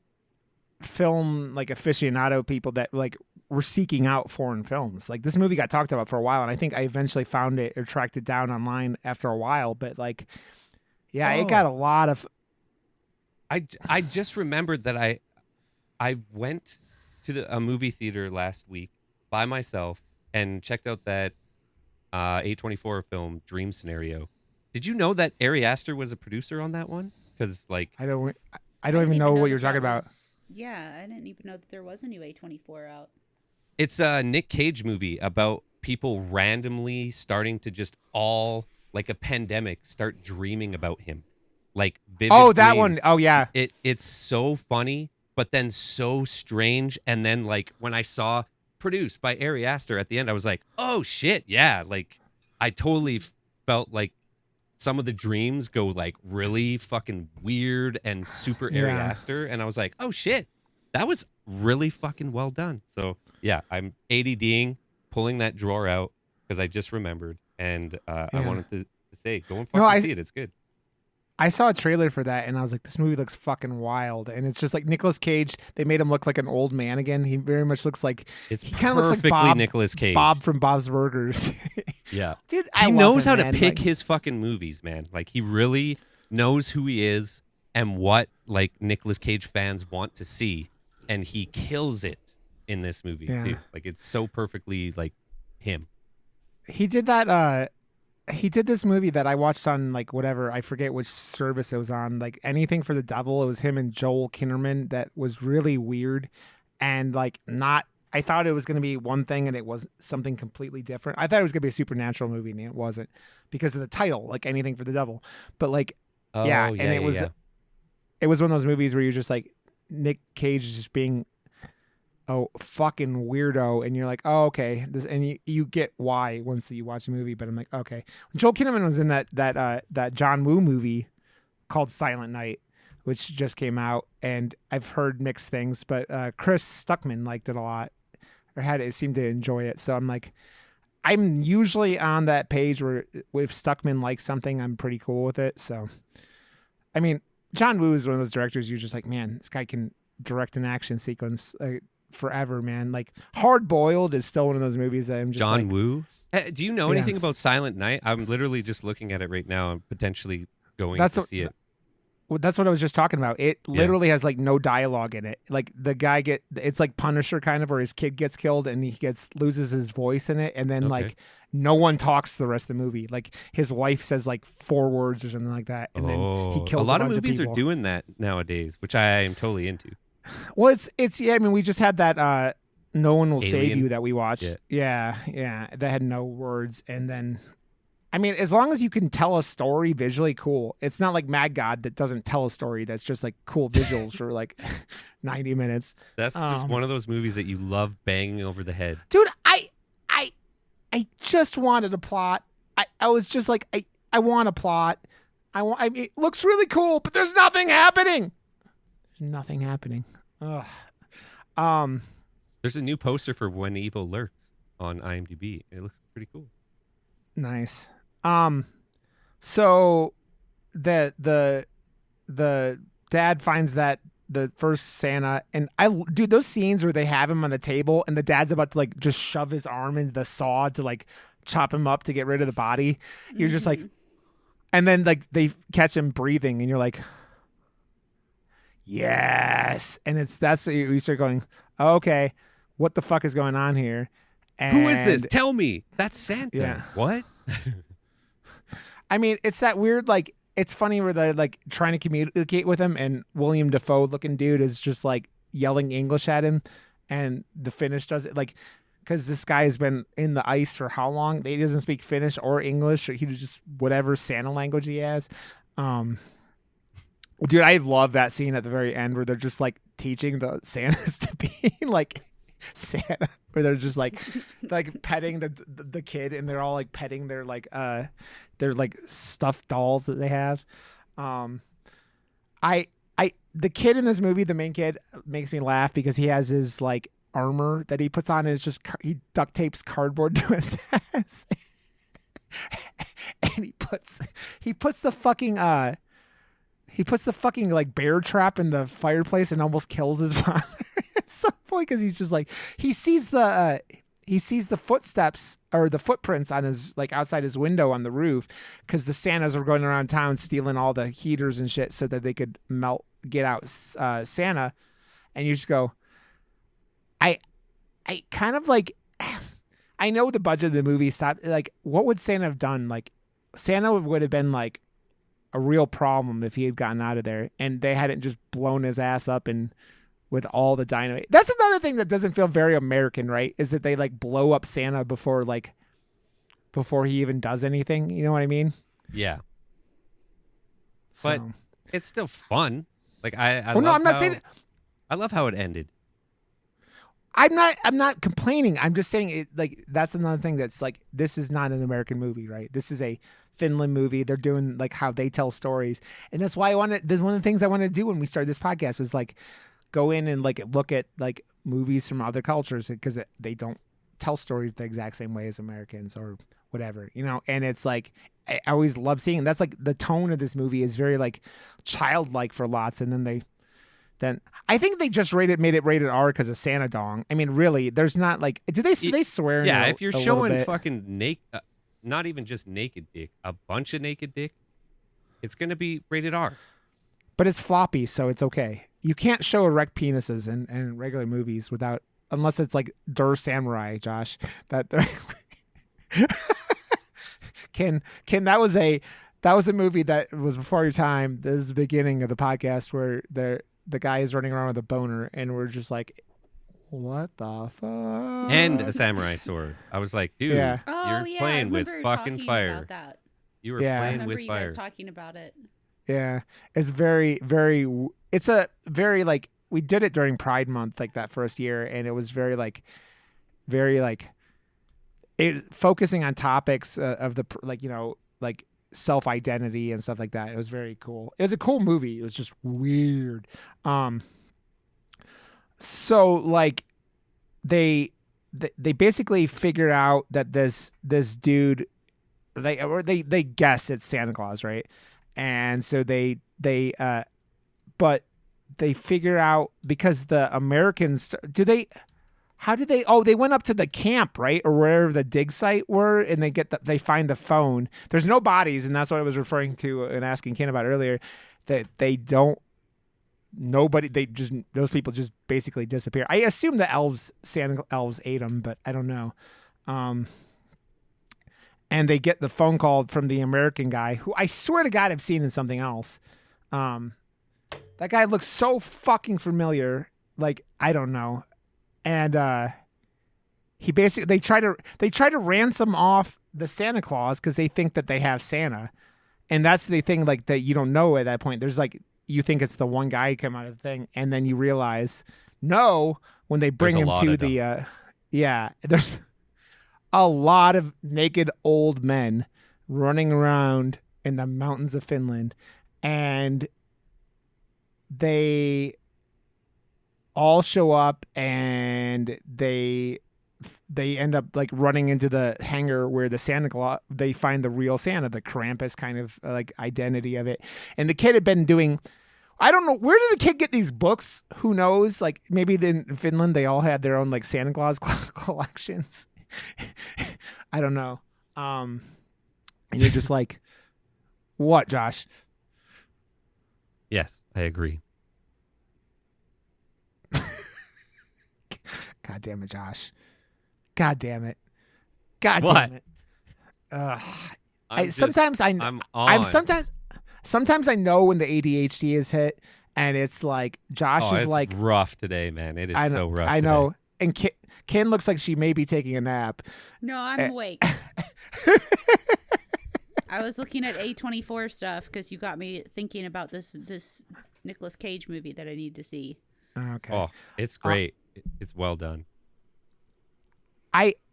film like aficionado people that like were seeking out foreign films. Like this movie got talked about for a while, and I think I eventually found it or tracked it down online after a while. But like, it got a lot of. I just remembered that I went to a movie theater last week by myself and checked out that A24 film Dream Scenario. Did you know that Ari Aster was a producer on that one? Because like I don't even know what you're talking about. Yeah, I didn't even know that there was a new A24 out. It's a Nick Cage movie about people randomly starting to just all like a pandemic start dreaming about him, like vivid that dreams. One. Oh yeah, it's so funny, but then so strange. And then like when I saw produced by Ari Aster at the end, I was like, oh shit, yeah. Like I totally felt like some of the dreams go like really fucking weird and super Ari Aster, and I was like, oh shit, that was really fucking well done. So yeah, I'm ADDing, pulling that drawer out because I just remembered, and I wanted to say, go and fucking see it. It's good. I saw a trailer for that and I was like, this movie looks fucking wild. And it's just like Nicolas Cage. They made him look like an old man again. He very much looks like It's he kind of looks like perfectly Nicolas Cage. Bob from Bob's Burgers. Yeah, dude, he knows how to pick like, his fucking movies, man. Like he really knows who he is and what like Nicolas Cage fans want to see, and he kills it in this movie too. Like it's so perfectly like him. He did that. He did this movie that I watched on like whatever, I forget which service it was on, like Anything for the Devil. It was him and Joel Kinnaman. That was really weird and like not. I thought it was going to be one thing and it was something completely different. I thought it was going to be a supernatural movie and it wasn't because of the title, like Anything for the Devil. But like, it was one of those movies where you're just like Nick Cage is just being a fucking weirdo, and you're like, oh, okay, this, and you get why once you watch the movie. But I'm like, okay. Joel Kinnaman was in that John Woo movie called Silent Night, which just came out, and I've heard mixed things, but Chris Stuckman liked it a lot, or seemed to enjoy it. So I'm like, I'm usually on that page where if Stuckman likes something, I'm pretty cool with it. So, I mean, John Woo is one of those directors you're just like, man, this guy can direct an action sequence forever, man. Like Hard Boiled is still one of those movies that I'm just John like, Woo. Do you know anything about Silent Night? I'm literally just looking at it right now. I'm potentially going to see it. Well, that's what I was just talking about. It literally has like no dialogue in it. Like the guy it's like Punisher kind of, where his kid gets killed and he loses his voice in it, and then like no one talks the rest of the movie. Like his wife says like 4 words or something like that, and then he kills a lot of bunch movies people. are doing that nowadays, which I am totally into. Well, it's I mean, we just had that No One Will Save You that we watched. Yeah, that had no words, and then I mean, as long as you can tell a story visually, cool. It's not like Mad God that doesn't tell a story. That's just like cool visuals for like 90 minutes. That's just one of those movies that you love banging over the head. Dude, I just wanted a plot. I was just like, I want a plot. It looks really cool, but there's nothing happening. There's nothing happening. Ugh. There's a new poster for When Evil Lurks on IMDb. It looks pretty cool. Nice. So the dad finds that the first Santa, and dude, those scenes where they have him on the table and the dad's about to like just shove his arm into the saw to like chop him up to get rid of the body. You're just like, and then like they catch him breathing and you're like, yes. And that's what you start going, oh, okay, what the fuck is going on here? And who is this? Tell me. That's Santa. Yeah. What? I mean, it's that weird, like, it's funny where they're like trying to communicate with him, and William Dafoe looking dude is just like yelling English at him, and the Finnish does it like, because this guy has been in the ice for how long? He doesn't speak Finnish or English, or he just whatever Santa language he has. Dude, I love that scene at the very end where they're just like teaching the Santas to be like Santa, where they're just like petting the kid, and they're all like petting their like stuffed dolls that they have. The kid in this movie, the main kid, makes me laugh because he has his like armor that he puts on, and it's just he duct tapes cardboard to his ass, and he puts the fucking like bear trap in the fireplace and almost kills his father at some point, because he's just like, he sees the footsteps or the footprints on his like outside his window on the roof, because the Santas were going around town stealing all the heaters and shit so that they could get out Santa, and you just go, I kind of like, I know the budget of the movie stopped, like what would Santa have done? Like Santa would have been like a real problem if he had gotten out of there and they hadn't just blown his ass up and with all the dynamite. That's another thing that doesn't feel very American, right? Is that they like blow up Santa before he even does anything. You know what I mean? Yeah. So. But it's still fun. Like I love how it ended. I'm not complaining. I'm just saying it, like, that's another thing that's like, this is not an American movie, right? This is a Finland movie. They're doing like how they tell stories. And that's why there's one of the things I wanted to do when we started this podcast was like go in and like look at like movies from other cultures, because they don't tell stories the exact same way as Americans or whatever, and it's like I always love seeing it. That's like the tone of this movie is very like childlike for lots, and then I think they just made it rated R because of Santa Dong. I mean, really, there's not like they swear. Yeah, in if you're showing fucking naked, not even just naked dick, a bunch of naked dick, it's gonna be rated R. But it's floppy, so it's okay. You can't show erect penises in regular movies unless it's like Der Samurai, Josh. That that was a movie that was before your time. This is the beginning of the podcast where the guy is running around with a boner, and we're just like, what the fuck? And a samurai sword. I was like, dude, Yeah. you're playing with fucking fire. You were playing with you fire. guys talking about it. Yeah, it's very, very. It's a very like we did it during Pride Month, like that first year, and it was very like it focusing on topics of the like self identity and stuff like that. It was very cool. It was a cool movie. It was just weird. So like they basically figured out that this dude they guess it's Santa Claus, right? And so but they figure out because the Americans they went up to the camp, right? Or wherever the dig site were, and they find the phone. There's no bodies. And that's what I was referring to and asking Ken about earlier, that those people just basically disappear. I assume the Santa elves ate them, but I don't know. And they get the phone call from the American guy, who I swear to God I've seen in something else. That guy looks so fucking familiar. Like, I don't know. And he basically they try to ransom off the Santa Claus because they think that they have Santa, and that's the thing like that you don't know at that point. There's like you think it's the one guy who came out of the thing, and then you realize no when they bring him to the there's a lot of naked old men running around in the mountains of Finland, and they all show up, and they end up like running into the hangar where the Santa Claus, they find the real Santa, the Krampus kind of like identity of it. And the kid had been doing, I don't know, where did the kid get these books? Who knows? Like maybe in Finland, they all had their own like Santa Claus collections. I don't know. And you're just like, what, Josh? Yes, I agree. God damn it, Josh. God damn it. God what? damn it. Sometimes I know when the ADHD is hit, and it's like Josh is it's like rough today, man. It is so rough. I know. And Ken looks like she may be taking a nap. No, I'm awake. I was looking at A24 stuff because you got me thinking about this Nicolas Cage movie that I need to see. Okay. Oh, it's great. It's well done.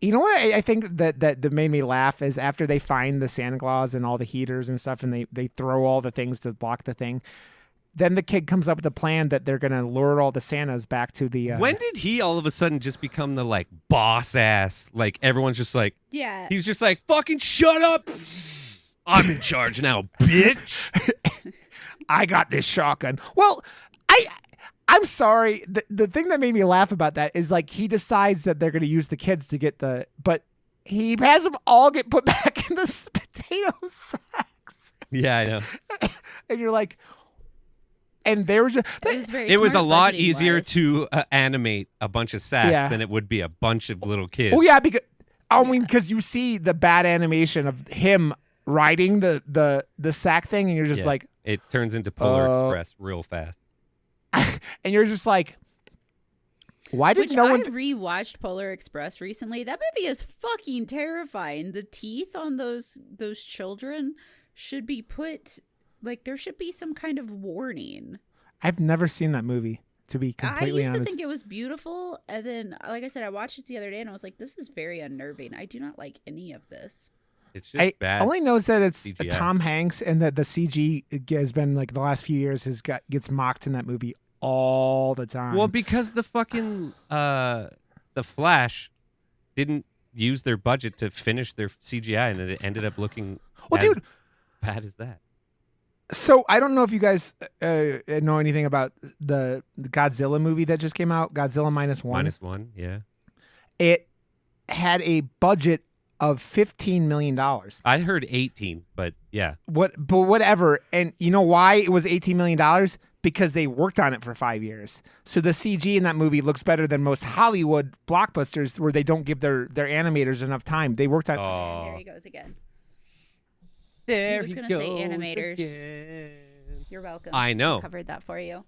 You know what I think that made me laugh is after they find the Santa Claus and all the heaters and stuff, and they throw all the things to block the thing. Then the kid comes up with a plan that they're going to lure all the Santas back to the... When did he all of a sudden just become the, like, boss ass? Like, everyone's just like... Yeah. He's just like, fucking shut up! I'm in charge now, bitch! I got this shotgun. Well, I'm sorry. The thing that made me laugh about that is, like, he decides that they're going to use the kids to get the... But he has them all get put back in the potato sacks. Yeah, I know. And you're like... And they were just... It was a lot easier to animate a bunch of sacks than it would be a bunch of little kids. Oh, yeah, because you see the bad animation of him riding the sack thing, and you're just like... It turns into Polar Express real fast. And you're just like... Why did no one... I rewatched Polar Express recently. That movie is fucking terrifying. The teeth on those children should be put... Like, there should be some kind of warning. I've never seen that movie, to be completely honest. I used to think it was beautiful, and then, like I said, I watched it the other day, and I was like, this is very unnerving. I do not like any of this. It's just bad. I only knows that it's CGI. Tom Hanks, and that the CG has been, like, the last few years gets mocked in that movie all the time. Well, because the fucking, the Flash didn't use their budget to finish their CGI, and it ended up looking Well, as dude, bad as that. so I don't know if you guys know anything about the Godzilla movie that just came out, Godzilla -1. -1, yeah. It had a budget of $15 million. I heard 18, but yeah. But whatever. And you know why it was $18 million? Because they worked on it for 5 years. So the CG in that movie looks better than most Hollywood blockbusters where they don't give their animators enough time. They worked on. Oh. There he goes again. There he was he gonna goes say animators. again. You're welcome. I know. I covered that for you.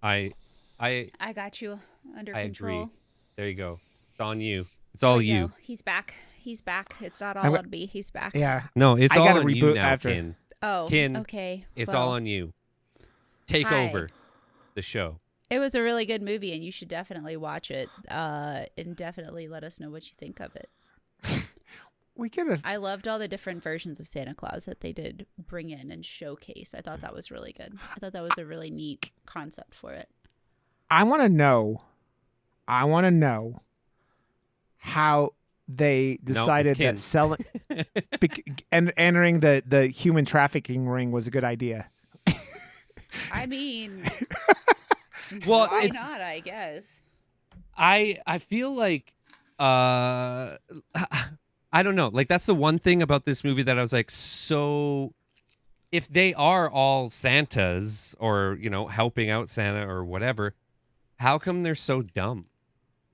I got you under I control. agree. There you go. It's on you. It's all you. Go. He's back. He's back. It's not all on me. He's back. Yeah. No, it's I all gotta on you reboot now, after. Kin. Oh, Kin, okay. It's Well, all on you. Take Hi. over the show. It was a really good movie, and you should definitely watch it. And definitely let us know what you think of it. We could have. I loved all the different versions of Santa Claus that they did bring in and showcase. I thought that was really good. I thought that was a really neat concept for it. I want to know how they decided Kin. that selling and entering the human trafficking ring was a good idea. I mean, Well, why it's- not? I guess. I feel like I don't know. Like that's the one thing about this movie that I was like, so if they are all Santas or, you know, helping out Santa or whatever, how come they're so dumb?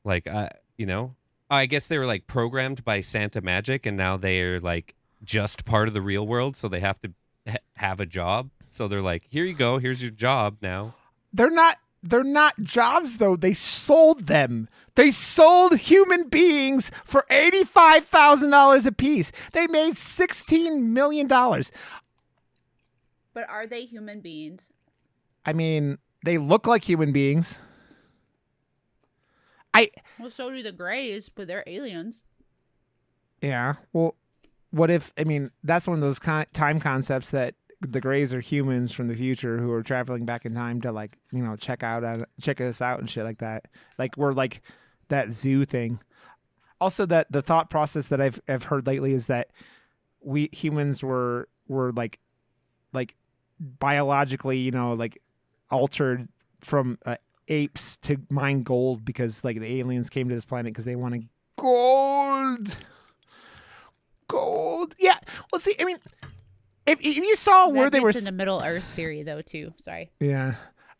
Like you know, I guess they were like programmed by Santa magic and now they're like just part of the real world, so they have to have a job. So they're like, here you go, here's your job now. They're not jobs though. They sold them. They sold human beings for $85,000 a piece. They made $16 million. But are they human beings? I mean, they look like human beings. Well, so do the Greys, but they're aliens. Yeah. Well, what if, I mean, that's one of those time concepts that the Greys are humans from the future who are traveling back in time to, like, you know, check us out and shit like that. Like, we're like that zoo thing. Also, that the thought process that I've heard lately is that we humans were like biologically, you know, like altered from apes to mine gold because like the aliens came to this planet because they wanted gold. Yeah. Well, see, I mean, if you saw where they were in the Middle Earth theory, though, too. Sorry. Yeah.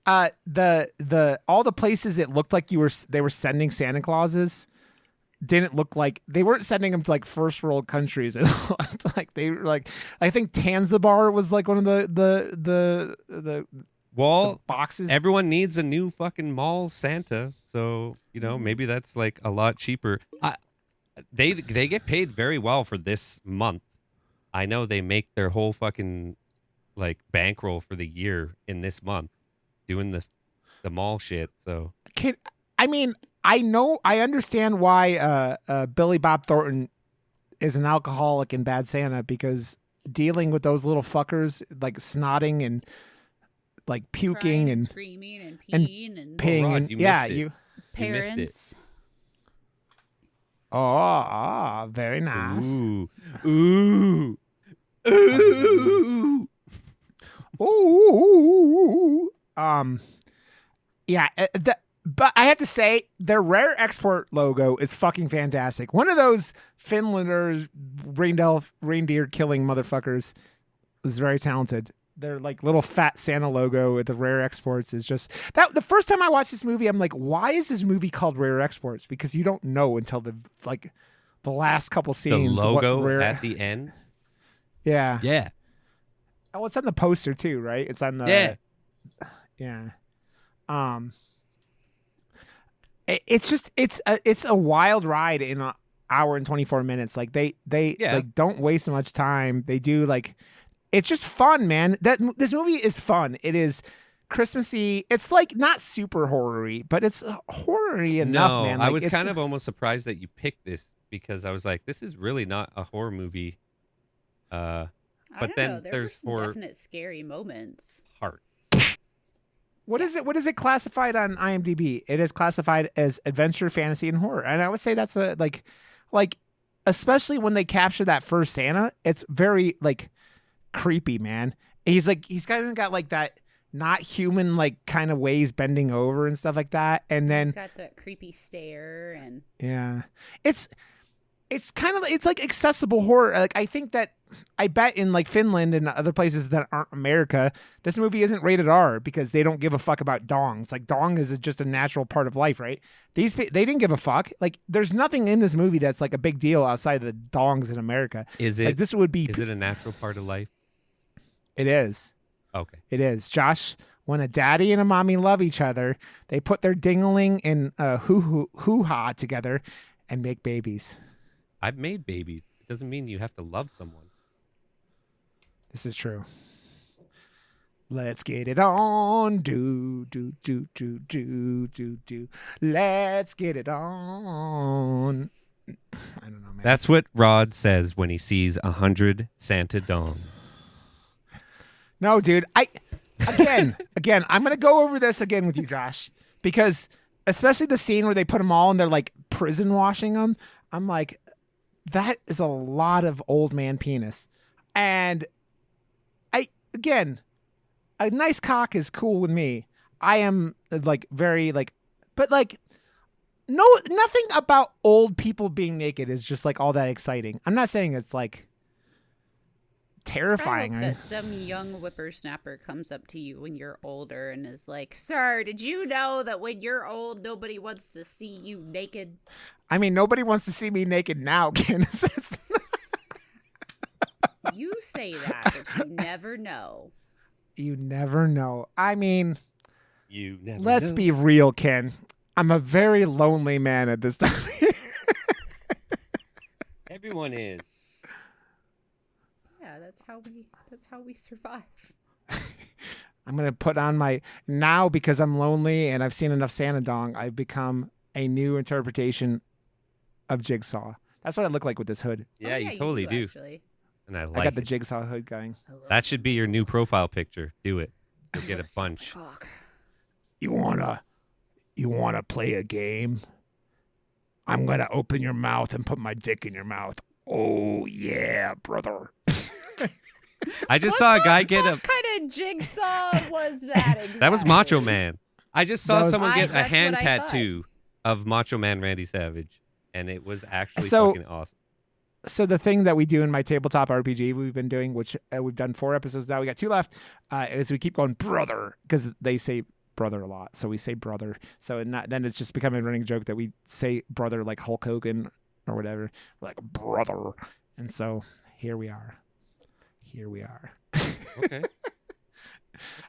The all the places it looked like they were sending Santa Clauses didn't look like they weren't sending them to like first world countries. It looked like they were like, I think Tanzabar was like one of the boxes. Everyone needs a new fucking mall Santa, so you know maybe that's like a lot cheaper. They get paid very well for this month. I know they make their whole fucking like bankroll for the year in this month doing the mall shit. So I understand why Billy Bob Thornton is an alcoholic and bad Santa, because dealing with those little fuckers like snotting and like puking Crying and screaming and peeing and peeing Rod, and you yeah, missed it. you. You missed it. parents. Oh, very nice. Ooh, ooh, ooh. Ooh. Yeah. But I have to say, their rare export logo is fucking fantastic. One of those Finlanders, reindeer killing motherfuckers, is very talented. Their like little fat Santa logo with the rare exports is just that. The first time I watched this movie, I'm like, why is this movie called Rare Exports? Because you don't know until the last couple The scenes. logo what rare, at the end. yeah. Yeah. Oh, it's on the poster too, right? It's on the yeah. It's a wild ride in an hour and 24 minutes. Like they like don't waste much time. They do like, it's just fun, man. This movie is fun. It is Christmassy. It's like not super horror-y, but it's horror-y enough, man. Like, I was kind of almost surprised that you picked this because I was like, this is really not a horror movie. But I don't then know. There there's were some horror definite scary moments. hearts. What is it? What is it classified on IMDb? It is classified as adventure, fantasy, and horror. And I would say that's a like, especially when they capture that first Santa, it's very like creepy, man. He's kind of got like that not human like kind of ways bending over and stuff like that. And then he's got that creepy stare and yeah, it's kind of it's like accessible horror. Like I think that I bet in like Finland and other places that aren't America, this movie isn't rated R because they don't give a fuck about dongs. Like dong is just a natural part of life, right? They didn't give a fuck. Like there's nothing in this movie that's like a big deal outside of the dongs in America. Is it? Like this would be. Is it a natural part of life? It is. Okay. It is. Josh, when a daddy and a mommy love each other, they put their dingling and hoo-ha together and make babies. I've made babies. It doesn't mean you have to love someone. This is true. Let's get it on. Do. Let's get it on. I don't know, man. That's what Rod says when he sees 100 Santa dongs. No, dude. Again, I'm going to go over this again with you, Josh, because especially the scene where they put them all and they're like prison washing them. I'm like, that is a lot of old man penis. And a nice cock is cool with me. I am like very like, but like, nothing about old people being naked is just like all that exciting. I'm not saying it's like terrifying. I hope that some young whippersnapper comes up to you when you're older and is like, "Sir, did you know that when you're old, nobody wants to see you naked?" I mean, nobody wants to see me naked now, Ken. You say that, but you never know. You never know. I mean, let's know. be real, Ken. I'm a very lonely man at this time. Everyone is. Yeah, that's how we survive. I'm going to put on now because I'm lonely and I've seen enough Santa dong, I've become a new interpretation of Jigsaw. That's what I look like with this hood. Yeah, you totally do. Actually. And I got the Jigsaw hood going. That should be your new profile picture. Do it. You'll get a bunch. You wanna play a game? I'm gonna open your mouth and put my dick in your mouth. Oh yeah, brother. I just saw a guy get a. What kind of jigsaw was that? Exactly? That was Macho Man. I just saw someone get a hand what tattoo of Macho Man Randy Savage, and it was actually So- fucking awesome. So the thing that we do in my tabletop RPG we've been doing, which we've done 4 episodes now, we got 2 left, is we keep going brother because they say brother a lot, so we say brother. So then it's just becoming a running joke that we say brother like Hulk Hogan or whatever, like brother. And so here we are. Okay.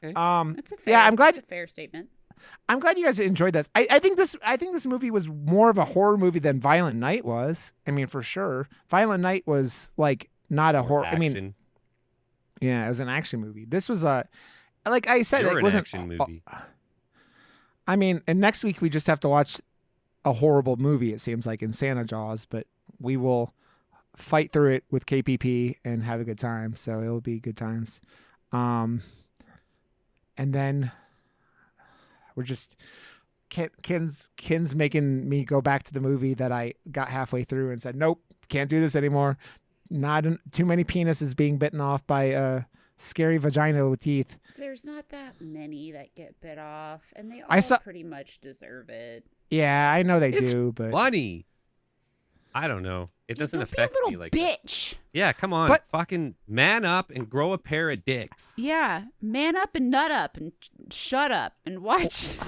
That's a fair, yeah, I'm glad. That's a fair statement. I'm glad you guys enjoyed this. I think this movie was more of a horror movie than Violent Night was. I mean, for sure. Violent Night was like not a horror. Action. I mean, yeah, it was an action movie. This was like I said, You're it wasn't an action movie. I mean, and next week we just have to watch a horrible movie. It seems like in Santa Jaws, but we will fight through it with KPP and have a good time. So it'll be good times. And then we're just Ken's making me go back to the movie that I got halfway through and said, nope, can't do this anymore. Not too many penises being bitten off by a scary vagina with teeth. There's not that many that get bit off, and they all pretty much deserve it. Yeah, I know they do, but funny. I don't know. It doesn't affect me like bitch. That. Yeah, come on. Fucking man up and grow a pair of dicks. Yeah, man up and nut up and shut up and watch.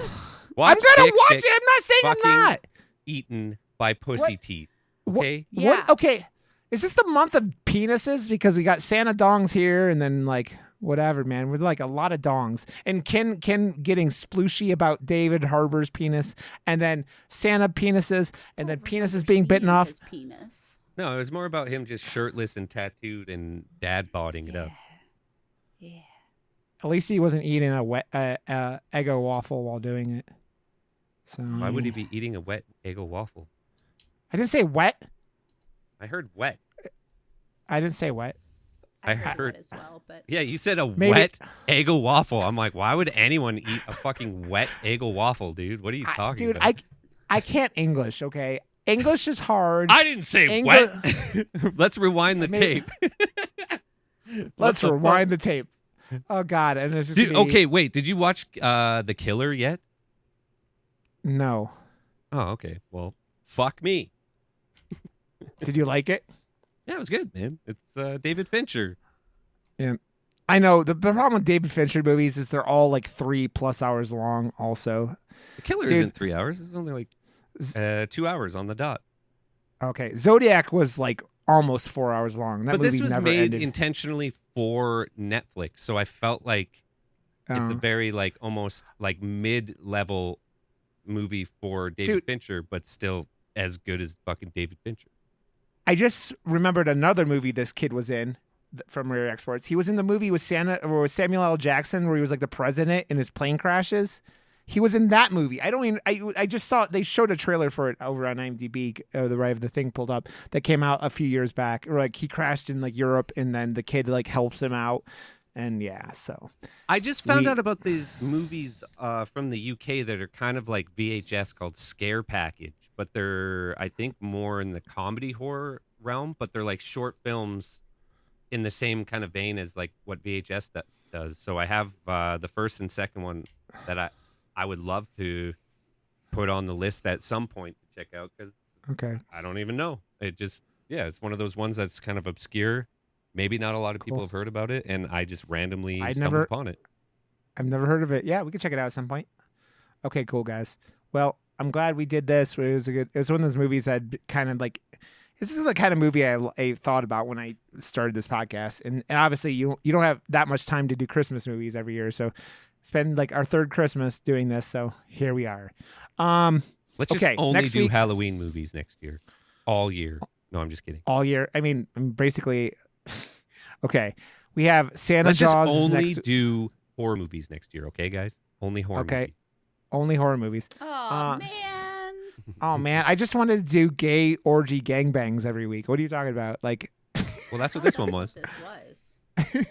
Watch I'm gonna dicks watch it. I'm not saying I'm not. Eaten by pussy teeth. Okay. Yeah. Okay. Is this the month of penises? Because we got Santa dongs here, and then like whatever, man. With like a lot of dongs, and Ken getting splooshy about David Harbour's penis, and then Santa penises, and then penises being bitten off. His penis. No, it was more about him just shirtless and tattooed and dad bodding it up. Yeah. At least he wasn't eating a wet Eggo waffle while doing it. So why would he be eating a wet Eggo waffle? I didn't say wet. I heard wet. I didn't say wet. I heard heard that as well, but Yeah, you said a Maybe- wet Eggo waffle. I'm like, why would anyone eat a fucking wet Eggo waffle, dude? What are you talking Dude, about? I can't English. Okay, English is hard. I didn't say Engli- wet. Let's rewind the Maybe- tape. Let's the rewind the tape. Oh God, and it's just Dude, gonna be- okay, wait. Did you watch The Killer yet? No. Oh, okay. Well, fuck me. Did you like it? Yeah, it was good, man. It's David Fincher. I know the problem with David Fincher movies is they're all like 3+ hours long. Also, The Killer Dude. isn't 3 hours. It's only like 2 hours on the dot. okay, Zodiac was like almost 4 hours long. That But movie this was never made ended. intentionally for Netflix, so I felt like it's a Oh. very like almost like mid-level movie for David Dude. Fincher, but still as good as fucking David Fincher. I just remembered another movie this kid was in from Rare Exports. He was in the movie with Samuel L. Jackson where he was like the president and his plane crashes. He was in that movie. I just saw they showed a trailer for it over on IMDb. The thing pulled up that came out a few years back. Or like he crashed in like Europe and then the kid like helps him out. And yeah, so I just found out about these movies from the UK that are kind of like VHS called Scare Package, but they're, I think, more in the comedy horror realm, but they're like short films in the same kind of vein as like what VHS does. So I have the first and second one that I would love to put on the list at some point to check out because okay. I don't even know. It's one of those ones that's kind of obscure. Maybe not a lot of people Cool. have heard about it, and I just randomly I stumbled never- upon it. I've never heard of it. Yeah, we could check it out at some point. Okay, cool, guys. Well, I'm glad we did this. It was one of those movies that kind of like, this is the kind of movie I thought about when I started this podcast. And obviously you don't have that much time to do Christmas movies every year. So spend like our third Christmas doing this. So here we are. Let's just okay, only next do week- Halloween movies next year. All year. No, I'm just kidding. All year. I mean, basically, okay. We have Santa Let's just Jaws only next. do horror movies next year, okay, guys? Only horror Okay. movies. Only horror movies. oh man, Oh man, I just wanted to do gay orgy gangbangs every week. What are you talking about? Like, Well, that's what this one was. This was.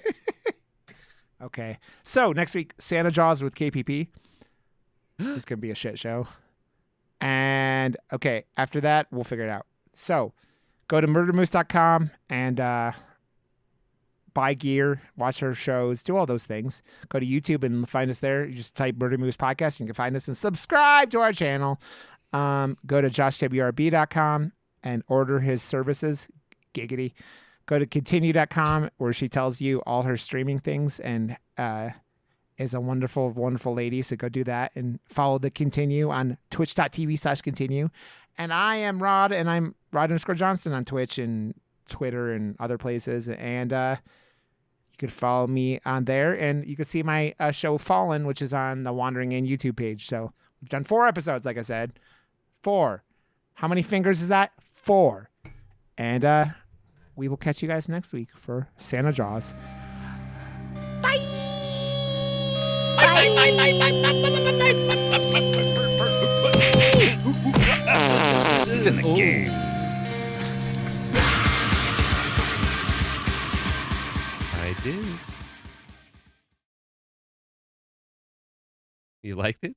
okay. So next week, Santa Jaws with KPP. It's gonna be a shit show. And okay, after that, we'll figure it out. So go to murdermoose.com and buy gear, watch our shows, do all those things. Go to YouTube and find us there. You just type Murder Moose Podcast and you can find us and subscribe to our channel. Go to joshwrb.com and order his services. Giggity. Go to Kintinue.com where she tells you all her streaming things and is a wonderful, wonderful lady. So go do that and follow the Kintinue on twitch.tv/Kintinue. And I am Rod, and I'm Rod_Johnston on Twitch and Twitter and other places. And you could follow me on there, and you can see my show Fallen, which is on the Wandering In YouTube page. So we've done 4 episodes, like I said. 4. How many fingers is that? 4. And we will catch you guys next week for Santa Jaws. It's in the game. I did. You liked it?